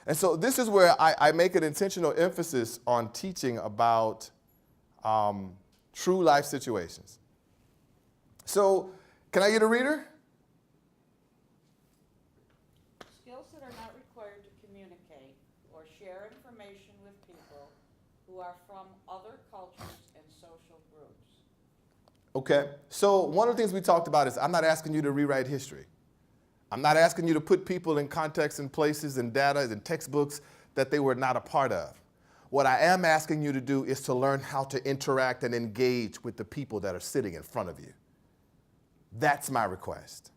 And so this is where I make an intentional emphasis on teaching about true life situations. So, can I get a reader? Skills that are not required to communicate or share information with people who are from other cultures and social groups. Okay, so one of the things we talked about is I'm not asking you to rewrite history. I'm not asking you to put people in context and places and data and textbooks that they were not a part of. What I am asking you to do is to learn how to interact and engage with the people that are sitting in front of you. That's my request.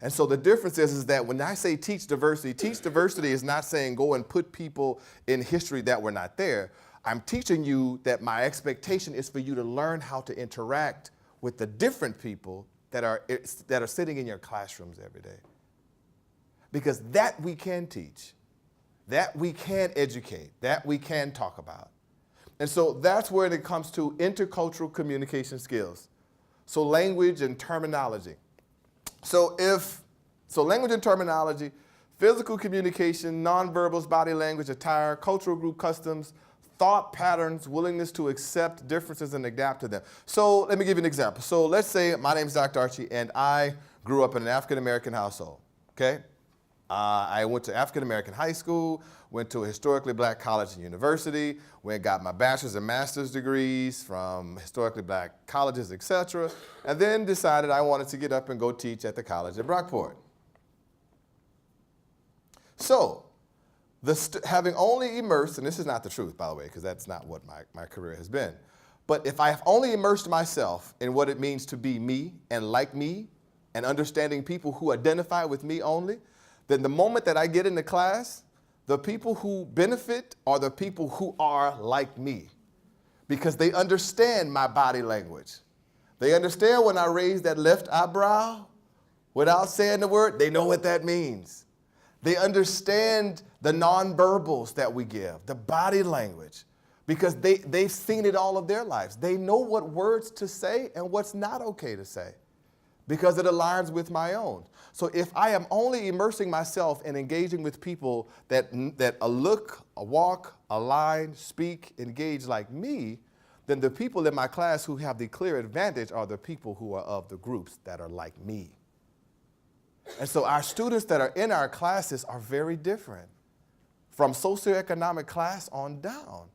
And so the difference is that when I say teach diversity is not saying go and put people in history that were not there. I'm teaching you that my expectation is for you to learn how to interact with the different people that are sitting in your classrooms every day. Because that we can teach, that we can educate, that we can talk about. And so that's where it comes to intercultural communication skills. So language and terminology. So language and terminology, physical communication, nonverbals, body language, attire, cultural group customs, thought patterns, willingness to accept differences and adapt to them. So let me give you an example. So let's say my name is Dr. Archie and I grew up in an African-American household, okay? I went to African-American high school, went to a historically black college and university, went and got my bachelor's and master's degrees from historically black colleges, etc., and then decided I wanted to get up and go teach at the college at Brockport. So, having only immersed, and this is not the truth, by the way, because that's not what my career has been, but if I have only immersed myself in what it means to be me and like me and understanding people who identify with me only, then the moment that I get into class, the people who benefit are the people who are like me because they understand my body language. They understand when I raise that left eyebrow without saying the word, they know what that means. They understand the nonverbals that we give, the body language, because they've seen it all of their lives. They know what words to say and what's not okay to say because it aligns with my own. So if I am only immersing myself in engaging with people that look, walk, align, speak, engage like me, then the people in my class who have the clear advantage are the people who are of the groups that are like me. And so our students that are in our classes are very different from socioeconomic class on down.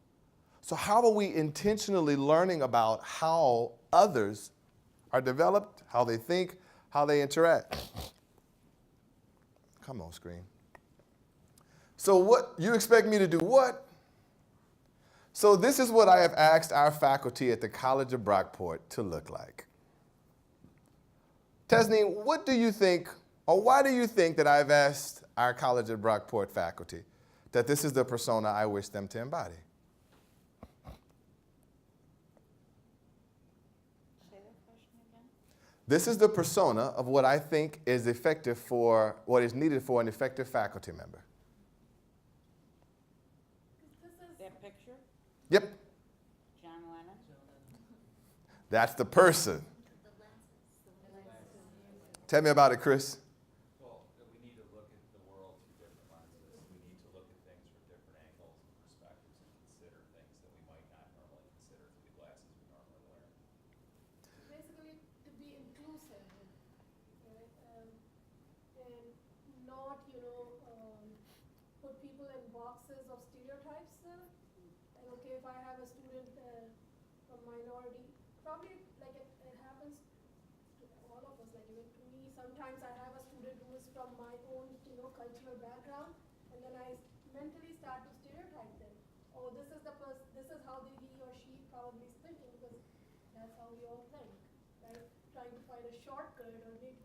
So how are we intentionally learning about how others are developed, how they think, how they interact? Come on, screen. So what, you expect me to do what? So this is what I have asked our faculty at the College of Brockport to look like. Tesney, what do you think, or why do you think that I've asked our College of Brockport faculty that this is the persona I wish them to embody? Say that question again. This is the persona of what I think is effective for, what is needed for an effective faculty member. That picture, Yep, John Lennon. that's the person. Tell me about it, Chris. Well, we need to look at the world through different lenses. We need to look at things from different angles and perspectives and consider things that we might not normally consider through the glasses we normally wear. Basically, to be inclusive, right? And not, put people in boxes of stereotypes. Like, okay, if I have a student from minority, probably like it happens to all of us. Like even to me, sometimes sometimes I have a student who is from my own, cultural background, and then I mentally start to stereotype them. Oh, this is how he or she probably is thinking, because that's how we all think, right? Trying to find a shortcut or maybe,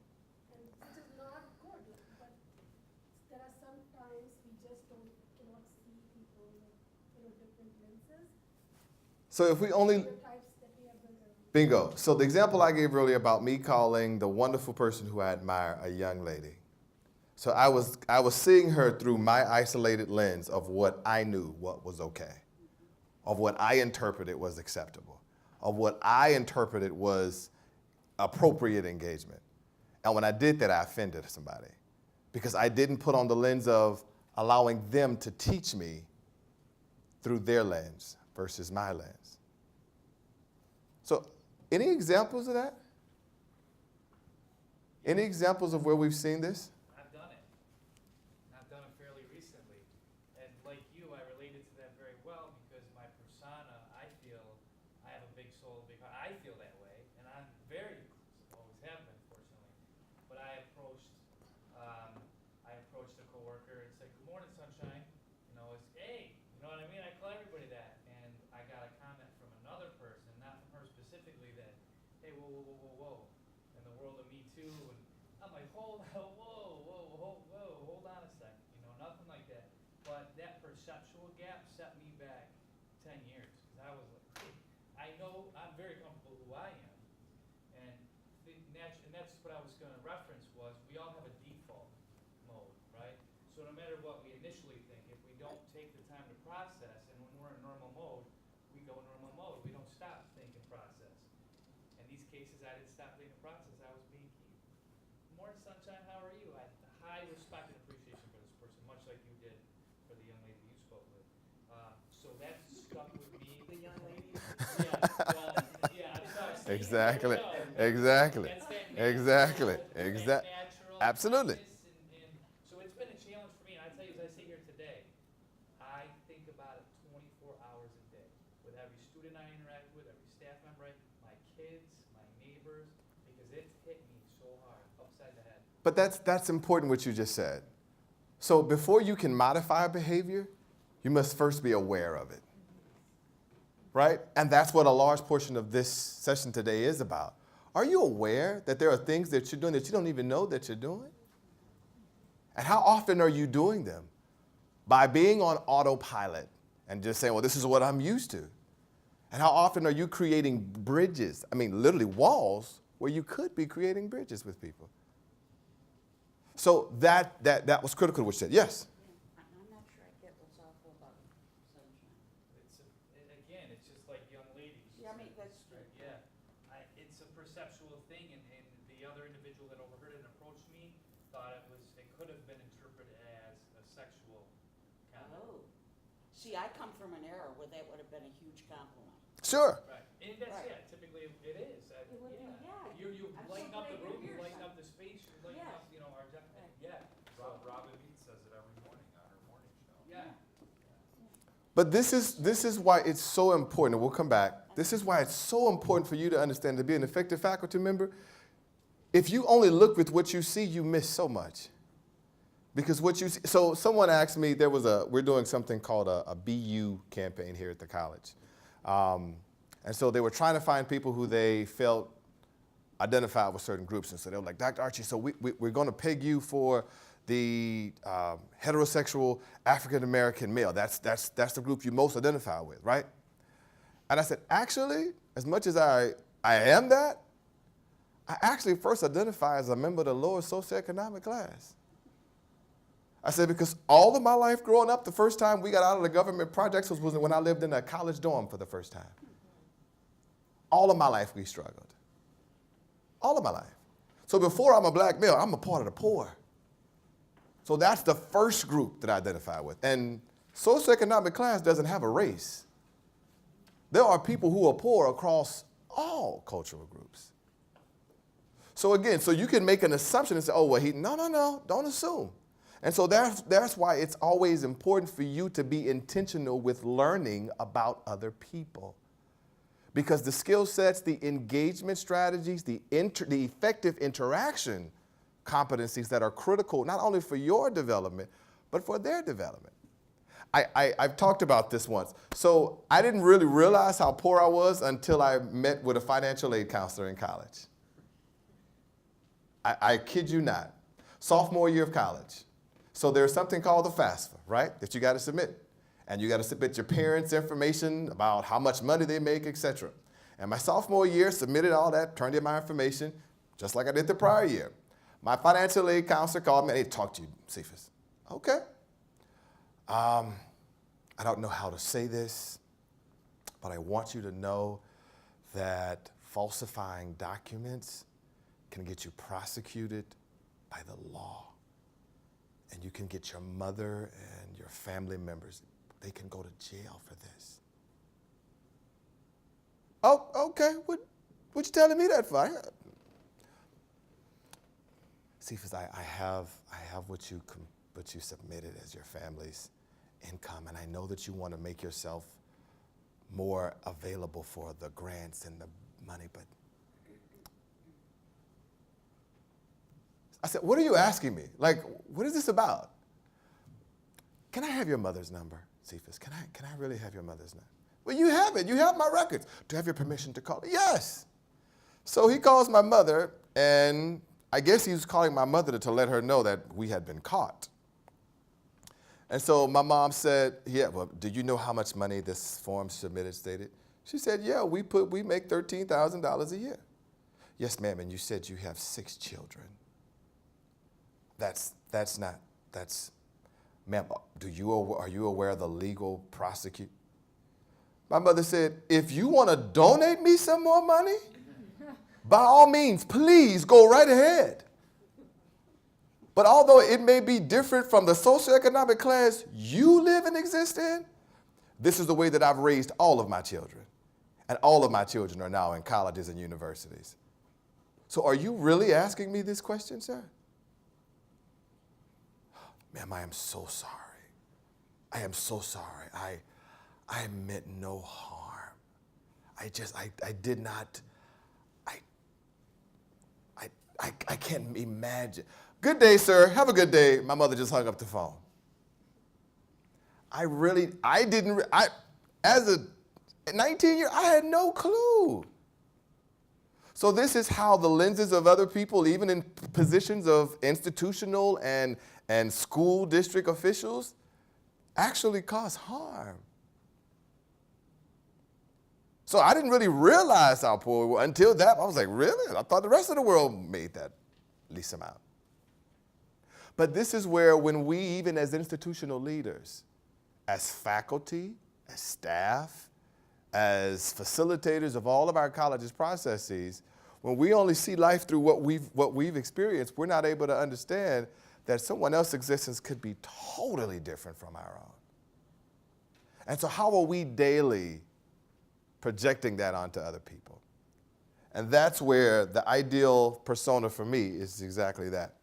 and which is not good. But there are sometimes we just cannot see people in different lenses. So if we only, Stereotypes that we have built up. bingo. So the example I gave earlier about me calling the wonderful person who I admire a young lady. So I was seeing her through my isolated lens of what I knew what was okay, of what I interpreted was acceptable, of what I interpreted was appropriate engagement. And when I did that, I offended somebody because I didn't put on the lens of allowing them to teach me through their lens versus my lens. So any examples of that? Any examples of where we've seen this? I've done it. I've done it fairly recently. And like you, I related to that very well because my persona, I feel, I have a big soul, I feel that way, and I'm very, always have been, fortunately. But I approached a coworker and said, "Good morning, sunshine." It's, "Hey," you know what I mean? I call everybody that. And I got a comment from another person, not from her specifically, that, "Hey, whoa, whoa, whoa, whoa, whoa." In the world of Me Too, and I'm like, hold on, hold on a second, nothing like that. But that perceptual gap set me back 10 years, because I was like, hey, I know I'm very comfortable who I am, and that's what I was going to reference was we all have a default mode, right? So no matter what we initially think, if we don't take the time to process, and when we're in normal mode, we go in normal mode. We don't stop thinking process. In these cases, I didn't stop thinking process. I was being key. Morning, sunshine. How are you? I had high respect and appreciation for this person, much like you did for the young lady you spoke with. So that stuck with me. The young lady. I'm sorry. Exactly. No, Exactly. that's that Exactly. natural- that natural Absolutely. kindness and so it's been a challenge for me. And I tell you, as I sit here today, I think about it 24 hours a day with every student I interact with, every staff member, my kids, my neighbors, because it's hit me so hard, upside the head. But that's important what you just said. So before you can modify a behavior, you must first be aware of it. Right? And that's what a large portion of this session today is about. Are you aware that there are things that you're doing that you don't even know that you're doing? And how often are you doing them? By being on autopilot and just saying, well, this is what I'm used to. And how often are you creating bridges, literally walls, where you could be creating bridges with people? So that was critical, what you said. Yes? I'm not sure I get what's awful about sunshine. It's just like young ladies. Yeah, that's true. Yeah, it's a perceptual thing, and the other individual that overheard it and approached me thought it could have been interpreted as a sexual comment. Oh. See, I come from an era where that would have been a huge compliment. Sure. Right, and that's, Right. typically it is. It would be, yeah. You I'm so lighten up the glad room, you're you here, lighten son. up the space, you lighten Yeah. up, our, yeah. Robin Mead says it every morning on her morning show. Yeah. But this is why it's so important, and we'll come back. This is why it's so important for you to understand, to be an effective faculty member. If you only look with what you see, you miss so much. Because what you see, so someone asked me, we're doing something called a BU campaign here at the college. And so they were trying to find people who they felt identified with certain groups. And so they were like, Dr. Archie, so we're going to peg you for the heterosexual African-American male. That's the group you most identify with, right? And I said, actually, as much as I am that, I actually first identify as a member of the lower socioeconomic class. I said, because all of my life growing up, the first time we got out of the government projects was when I lived in a college dorm for the first time. All of my life we struggled. All of my life. So before I'm a black male, I'm a part of the poor. So that's the first group that I identify with. And socioeconomic class doesn't have a race. There are people who are poor across all cultural groups. So again, so you can make an assumption and say, oh, well, no, don't assume. And so that's why it's always important for you to be intentional with learning about other people. Because the skill sets, the engagement strategies, the effective interaction competencies that are critical not only for your development, but for their development. I've talked about this once. So I didn't really realize how poor I was until I met with a financial aid counselor in college. I kid you not. Sophomore year of college. So there's something called the FAFSA, right, that you got to submit. And you got to submit your parents' information about how much money they make, etc. And my sophomore year, submitted all that, turned in my information, just like I did the prior year. My financial aid counselor called me and they talked to you, Cephas. Okay. I don't know how to say this, but I want you to know that falsifying documents can get you prosecuted by the law. And you can get your mother and your family members, they can go to jail for this. Oh, okay, what you telling me that for? Cephas, I have what you submitted as your family's income, and I know that you want to make yourself more available for the grants and the money, but I said, what are you asking me? Like, what is this about? Can I have your mother's number, Cephas? Can I really have your mother's number? Well, you have it. You have my records. Do I have your permission to call? Yes. So he calls my mother, and I guess he was calling my mother to let her know that we had been caught. And so my mom said, yeah, well, do you know how much money this form submitted stated? She said, yeah, we make $13,000 a year. Yes, ma'am, and you said you have 6 children. Ma'am, are you aware of the legal prosecute? My mother said, if you want to donate me some more money, by all means, please go right ahead. But although it may be different from the socioeconomic class you live and exist in, this is the way that I've raised all of my children. And all of my children are now in colleges and universities. So are you really asking me this question, sir? Ma'am, I am so sorry. I am so sorry. I meant no harm. I did not, I can't imagine. Good day, sir. Have a good day. My mother just hung up the phone. As a 19-year, I had no clue. So this is how the lenses of other people, even in positions of institutional and school district officials, actually cause harm. So I didn't really realize how poor we were until that. I was like, really? I thought the rest of the world made that least amount. But this is where when we, even as institutional leaders, as faculty, as staff, as facilitators of all of our colleges' processes, when we only see life through what we've experienced, we're not able to understand that someone else's existence could be totally different from our own. And so how are we daily projecting that onto other people? And that's where the ideal persona for me is exactly that.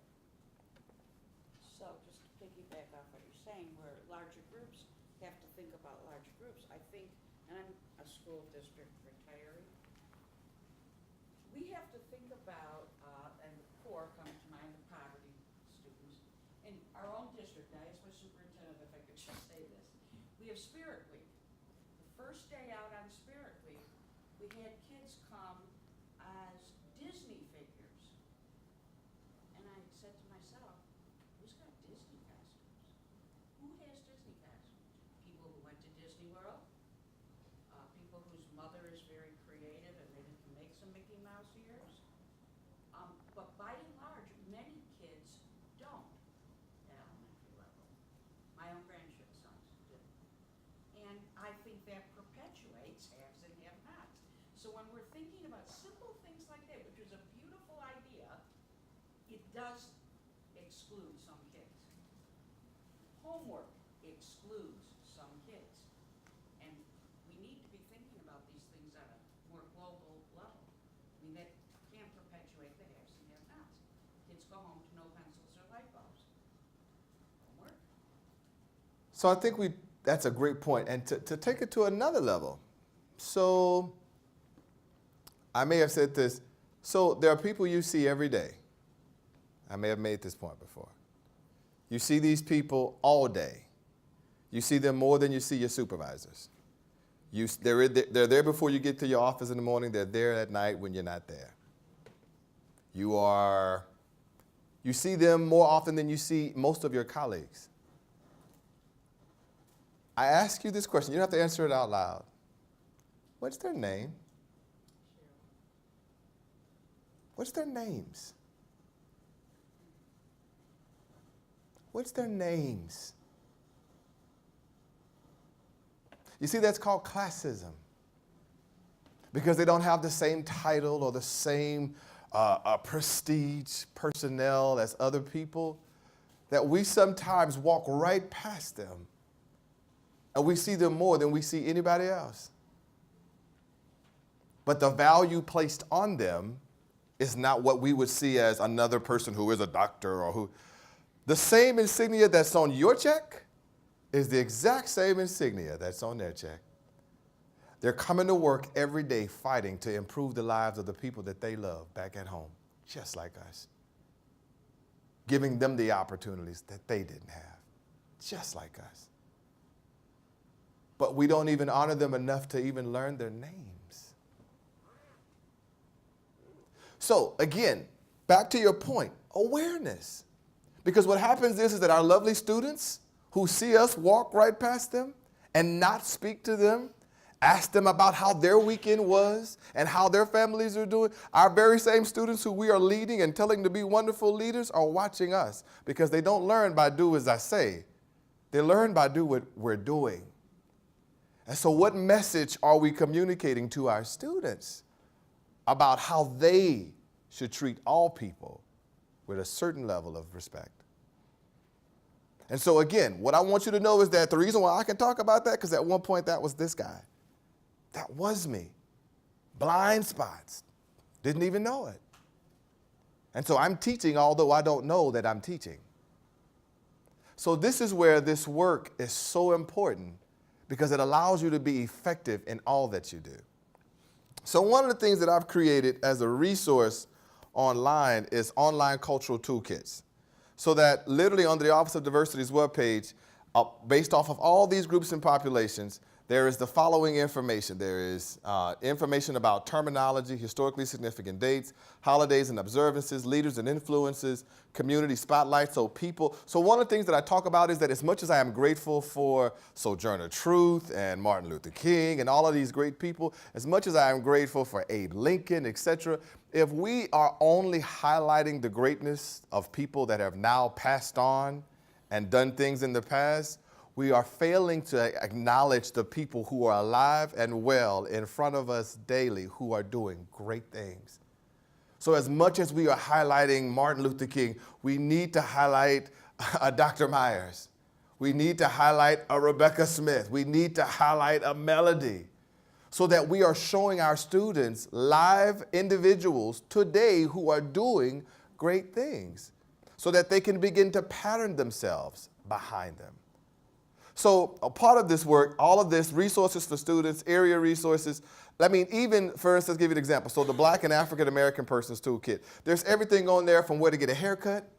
So just to piggyback off what you're saying, where larger groups have to think about larger groups, I think, and I'm a school district retiree, we have to think about, and the poor comes to mind, the poverty students. In our own district, I asked my superintendent if I could just say this. We have Spirit Week. The first day out on Spirit Week, we had kids come as Disney figures. And I said to myself, who's got Disney costumes? Who has Disney costumes? People who went to Disney World, people whose mother is very creative and maybe can make some Mickey Mouse ears. But by and large, many kids don't at elementary level. My own grandsons do. And I think that perpetuates haves and have-nots. So when we're thinking about simple things like that, which is a beautiful idea, it does exclude some kids. Homework excludes some kids. And we need to be thinking about these things on a more global level. I mean, that can't perpetuate the haves and have-nots. Kids go home to no pencils or light bulbs. Homework. So I think that's a great point. And to take it to another level, so I may have said this, so there are people you see every day. I may have made this point before. You see these people all day. You see them more than you see your supervisors. They're there before you get to your office in the morning. They're there at night when you're not there. You see them more often than you see most of your colleagues. I ask you this question. You don't have to answer it out loud. What's their name? What's their names? What's their names? You see, that's called classism. Because they don't have the same title or the same prestige personnel as other people, that we sometimes walk right past them and we see them more than we see anybody else. But the value placed on them is not what we would see as another person who is a doctor or who. The same insignia that's on your check is the exact same insignia that's on their check. They're coming to work every day fighting to improve the lives of the people that they love back at home, just like us. Giving them the opportunities that they didn't have, just like us. But we don't even honor them enough to even learn their names. So again, back to your point, awareness. Because what happens is that our lovely students who see us walk right past them and not speak to them, ask them about how their weekend was and how their families are doing. Our very same students who we are leading and telling to be wonderful leaders are watching us because they don't learn by do as I say. They learn by do what we're doing. And so what message are we communicating to our students about how they should treat all people with a certain level of respect? And so again, what I want you to know is that the reason why I can talk about that, because at one point that was this guy. That was me. Blind spots. Didn't even know it. And so I'm teaching, although I don't know that I'm teaching. So this is where this work is so important, because it allows you to be effective in all that you do. So one of the things that I've created as a resource online is online cultural toolkits. So that literally on the Office of Diversity's webpage, based off of all these groups and populations, there is the following information. There is information about terminology, historically significant dates, holidays and observances, leaders and influences, community spotlights, so people. So one of the things that I talk about is that as much as I am grateful for Sojourner Truth and Martin Luther King and all of these great people, as much as I am grateful for Abe Lincoln, etc., if we are only highlighting the greatness of people that have now passed on and done things in the past, we are failing to acknowledge the people who are alive and well in front of us daily who are doing great things. So as much as we are highlighting Martin Luther King, we need to highlight a Dr. Myers. We need to highlight a Rebecca Smith. We need to highlight a Melody, so that we are showing our students live individuals today who are doing great things, so that they can begin to pattern themselves behind them. So a part of this work, all of this, resources for students, area resources, I mean, even, for instance, give you an example. So the Black and African American Persons Toolkit, there's everything on there from where to get a haircut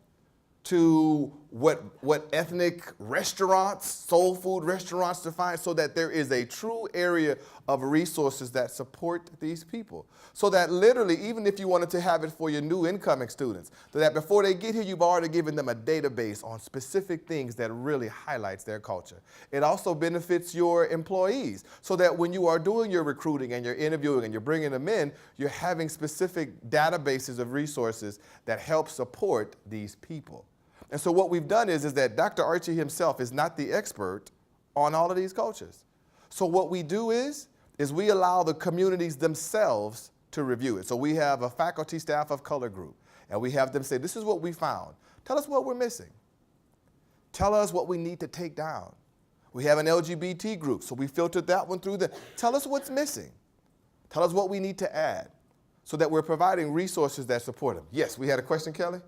to what ethnic restaurants, soul food restaurants to find, so that there is a true area of resources that support these people. So that literally, even if you wanted to have it for your new incoming students, so that before they get here, you've already given them a database on specific things that really highlights their culture. It also benefits your employees, so that when you are doing your recruiting and you're interviewing and you're bringing them in, you're having specific databases of resources that help support these people. And so what we've done is that Dr. Archie himself is not the expert on all of these cultures. So what we do is we allow the communities themselves to review it. So we have a faculty staff of color group, and we have them say, this is what we found. Tell us what we're missing. Tell us what we need to take down. We have an LGBT group, so we filtered that one through. Tell us what's missing. Tell us what we need to add, so that we're providing resources that support them. Yes, we had a question, Kelly?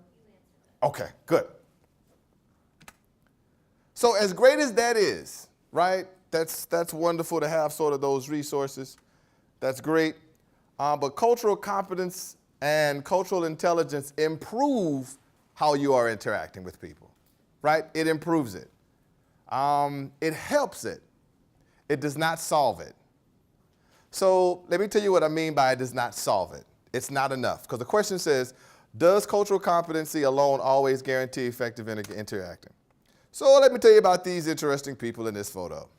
Okay, good. So as great as that is, right, that's wonderful to have sort of those resources. That's great. But cultural competence and cultural intelligence improve how you are interacting with people, right? It improves it. It helps it. It does not solve it. So let me tell you what I mean by it does not solve it. It's not enough. Because the question says, does cultural competency alone always guarantee effective interacting? So let me tell you about these interesting people in this photo.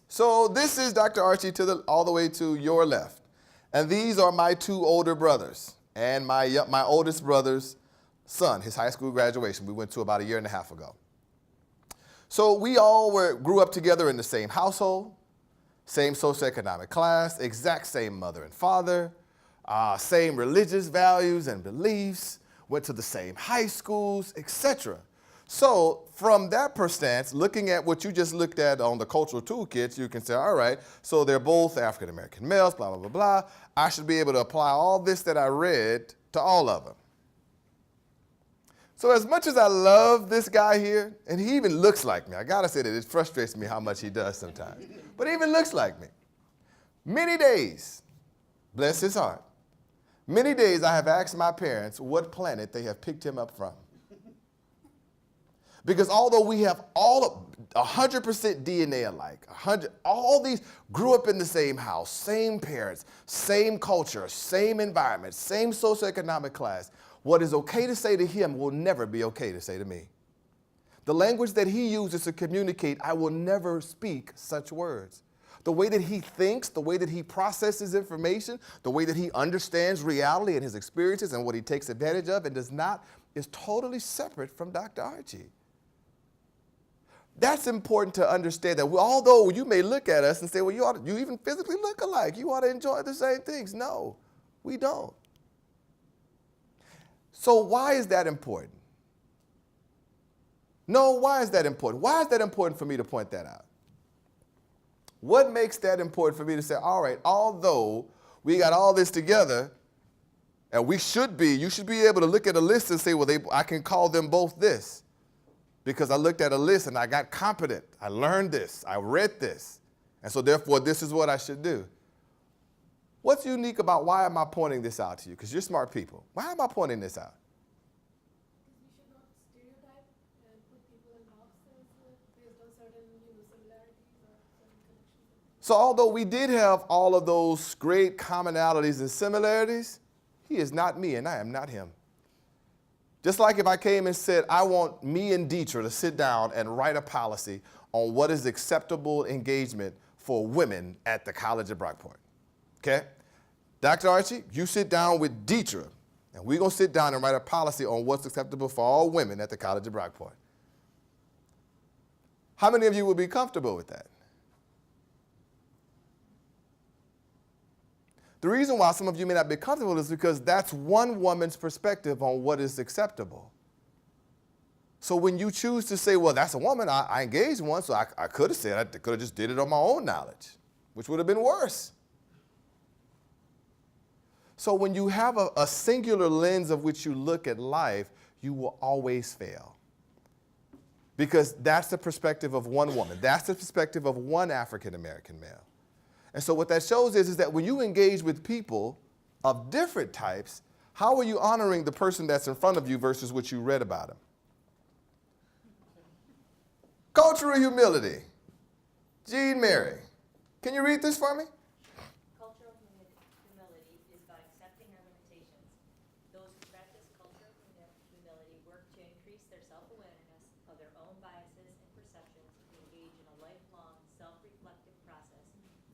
So this is Dr. Archie all the way to your left. And these are my two older brothers and my oldest brother's son, his high school graduation. We went to about 1.5 years ago. So we all grew up together in the same household, same socioeconomic class, exact same mother and father, same religious values and beliefs, went to the same high schools, etc. So from that stance, looking at what you just looked at on the cultural toolkits, you can say, all right, so they're both African-American males, blah, blah, blah, blah. I should be able to apply all this that I read to all of them. So as much as I love this guy here, and he even looks like me, I gotta say that it frustrates me how much he does sometimes, but he even looks like me. Many days, bless his heart, many days I have asked my parents what planet they have picked him up from. Because although we have 100% DNA alike, all these grew up in the same house, same parents, same culture, same environment, same socioeconomic class, what is okay to say to him will never be okay to say to me. The language that he uses to communicate, I will never speak such words. The way that he thinks, the way that he processes information, the way that he understands reality and his experiences and what he takes advantage of and does not, is totally separate from Dr. Archie. That's important to understand that although you may look at us and say, well, you even physically look alike. You ought to enjoy the same things. No, we don't. So why is that important? No, why is that important? Why is that important for me to point that out? What makes that important for me to say, all right, although we got all this together, and you should be able to look at a list and say, well, I can call them both this. Because I looked at a list and I got competent. I learned this. I read this. And so therefore, this is what I should do. What's unique about why am I pointing this out to you? Because you're smart people. Why am I pointing this out? Because we should not stereotype and put people in boxes based on certain similarities or certain connections. So although we did have all of those great commonalities and similarities, he is not me and I am not him. Just like if I came and said, I want me and Deetra to sit down and write a policy on what is acceptable engagement for women at the College of Brockport. Okay? Dr. Archie, you sit down with Deetra, and we're going to sit down and write a policy on what's acceptable for all women at the College of Brockport. How many of you would be comfortable with that? The reason why some of you may not be comfortable is because that's one woman's perspective on what is acceptable. So when you choose to say, well, that's a woman, I engaged one, so I could have said, I could have just did it on my own knowledge, which would have been worse. So when you have a singular lens of which you look at life, you will always fail. Because that's the perspective of one woman. That's the perspective of one African-American male. And so what that shows is that when you engage with people of different types, how are you honoring the person that's in front of you versus what you read about him? Cultural humility. Jean Mary. Can you read this for me? Cultural humility is about accepting our limitations. Those who practice cultural humility work to increase their self-awareness of their own biases and perceptions and engage in a lifelong self-reflective process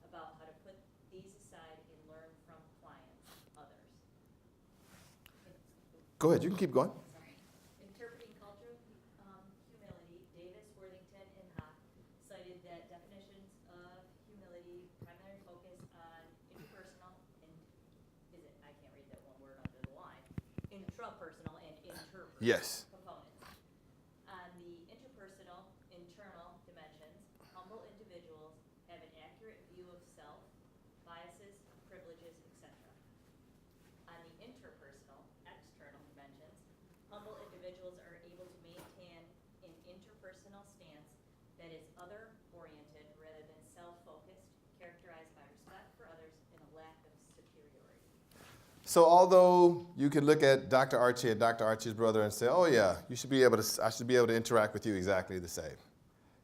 about how to put these aside and learn from clients, others. Go ahead, you can keep going. Sorry. Interpreting cultural humility, Davis, Worthington, and Haack cited that definitions of humility primarily focus on interpersonal and, I can't read that one word under the line, intrapersonal and interpersonal Yes. components. On the interpersonal, internal dimensions, humble individuals have an accurate view of self, biases, privileges, etc. On the interpersonal, external dimensions, humble individuals are able to maintain an interpersonal stance that is other-oriented rather than self-focused, characterized by respect for others and a lack of superiority. So although you can look at Dr. Archie and Dr. Archie's brother and say, oh yeah, I should be able to interact with you exactly the same.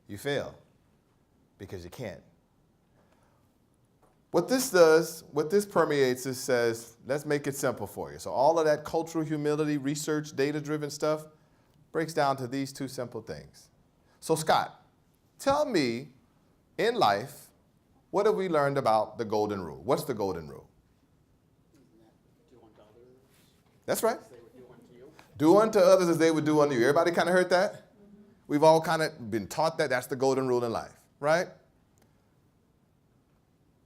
You fail because you can't. What this does, what this permeates is says, let's make it simple for you. So all of that cultural humility, research, data-driven stuff breaks down to these two simple things. So Scott, tell me, in life, what have we learned about the golden rule? What's the golden rule? Do unto others That's right. as they would do unto you. Do unto others as they would do unto you. Everybody kind of heard that? Mm-hmm. We've all kind of been taught that. That's the golden rule in life, right?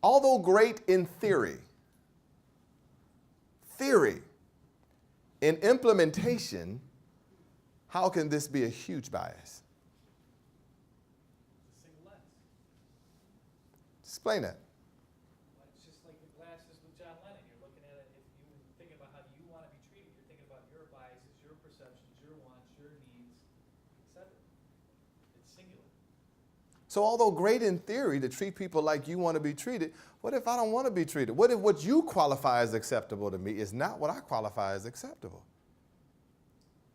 Although great in theory, in implementation, how can this be a huge bias? It's a single lens. Explain that. Well, it's just like the glasses with John Lennon. You're looking at it, if you think about how you want to be treated, you're thinking about your biases, your perceptions, your wants, your needs, etc. It's singular. So although great in theory to treat people like you want to be treated, what if I don't want to be treated? What if what you qualify as acceptable to me is not what I qualify as acceptable?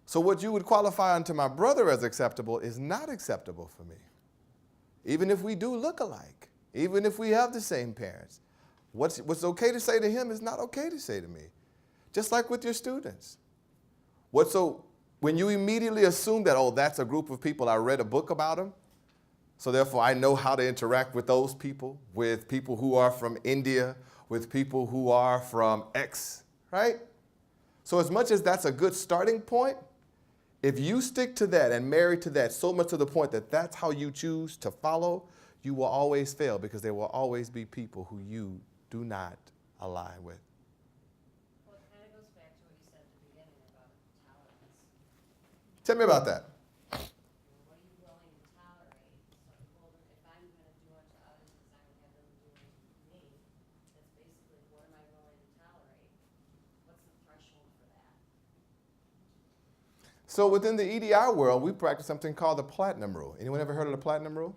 So what you would qualify unto my brother as acceptable is not acceptable for me. Even if we do look alike, even if we have the same parents, what's okay to say to him is not okay to say to me. Just like with your students. When you immediately assume that, oh, that's a group of people, I read a book about them, so therefore I know how to interact with those people, with people who are from India, with people who are from X, right? So as much as that's a good starting point, if you stick to that and marry to that so much to the point that that's how you choose to follow, you will always fail because there will always be people who you do not align with. Well, it kind of goes back to what you said at the beginning about tolerance. Tell me about that. What are you willing to tolerate? So if I'm going to do unto others as I would have them do unto me, that's basically what am I willing to tolerate? What's the threshold for that? So within the EDI world, we practice something called the platinum rule. Anyone ever heard of the platinum rule?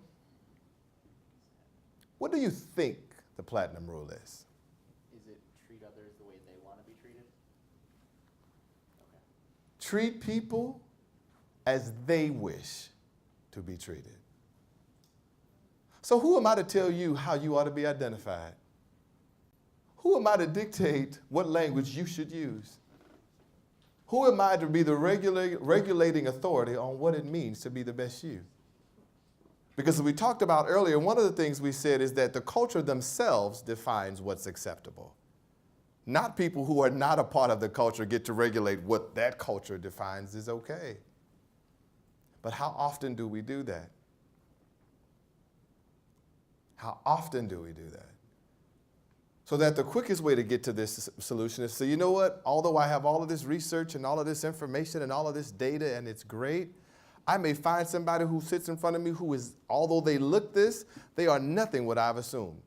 What do you think the platinum rule is? Is it treat others the way they want to be treated? Okay. Treat people as they wish to be treated. So who am I to tell you how you ought to be identified? Who am I to dictate what language you should use? Who am I to be the regulating authority on what it means to be the best you? Because as we talked about earlier, one of the things we said is that the culture themselves defines what's acceptable. Not people who are not a part of the culture get to regulate what that culture defines is okay. But how often do we do that? How often do we do that? So that the quickest way to get to this solution is to say, you know what, although I have all of this research and all of this information and all of this data and it's great, I may find somebody who sits in front of me who is, although they look this, they are nothing what I've assumed.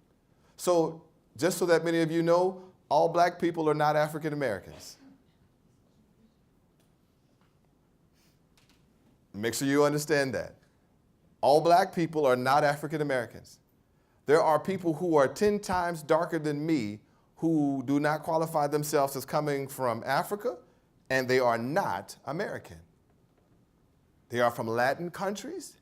So just so that many of you know, all black people are not African Americans. Make sure you understand that. All black people are not African Americans. There are people who are 10 times darker than me who do not qualify themselves as coming from Africa, and they are not American. They are from Latin countries,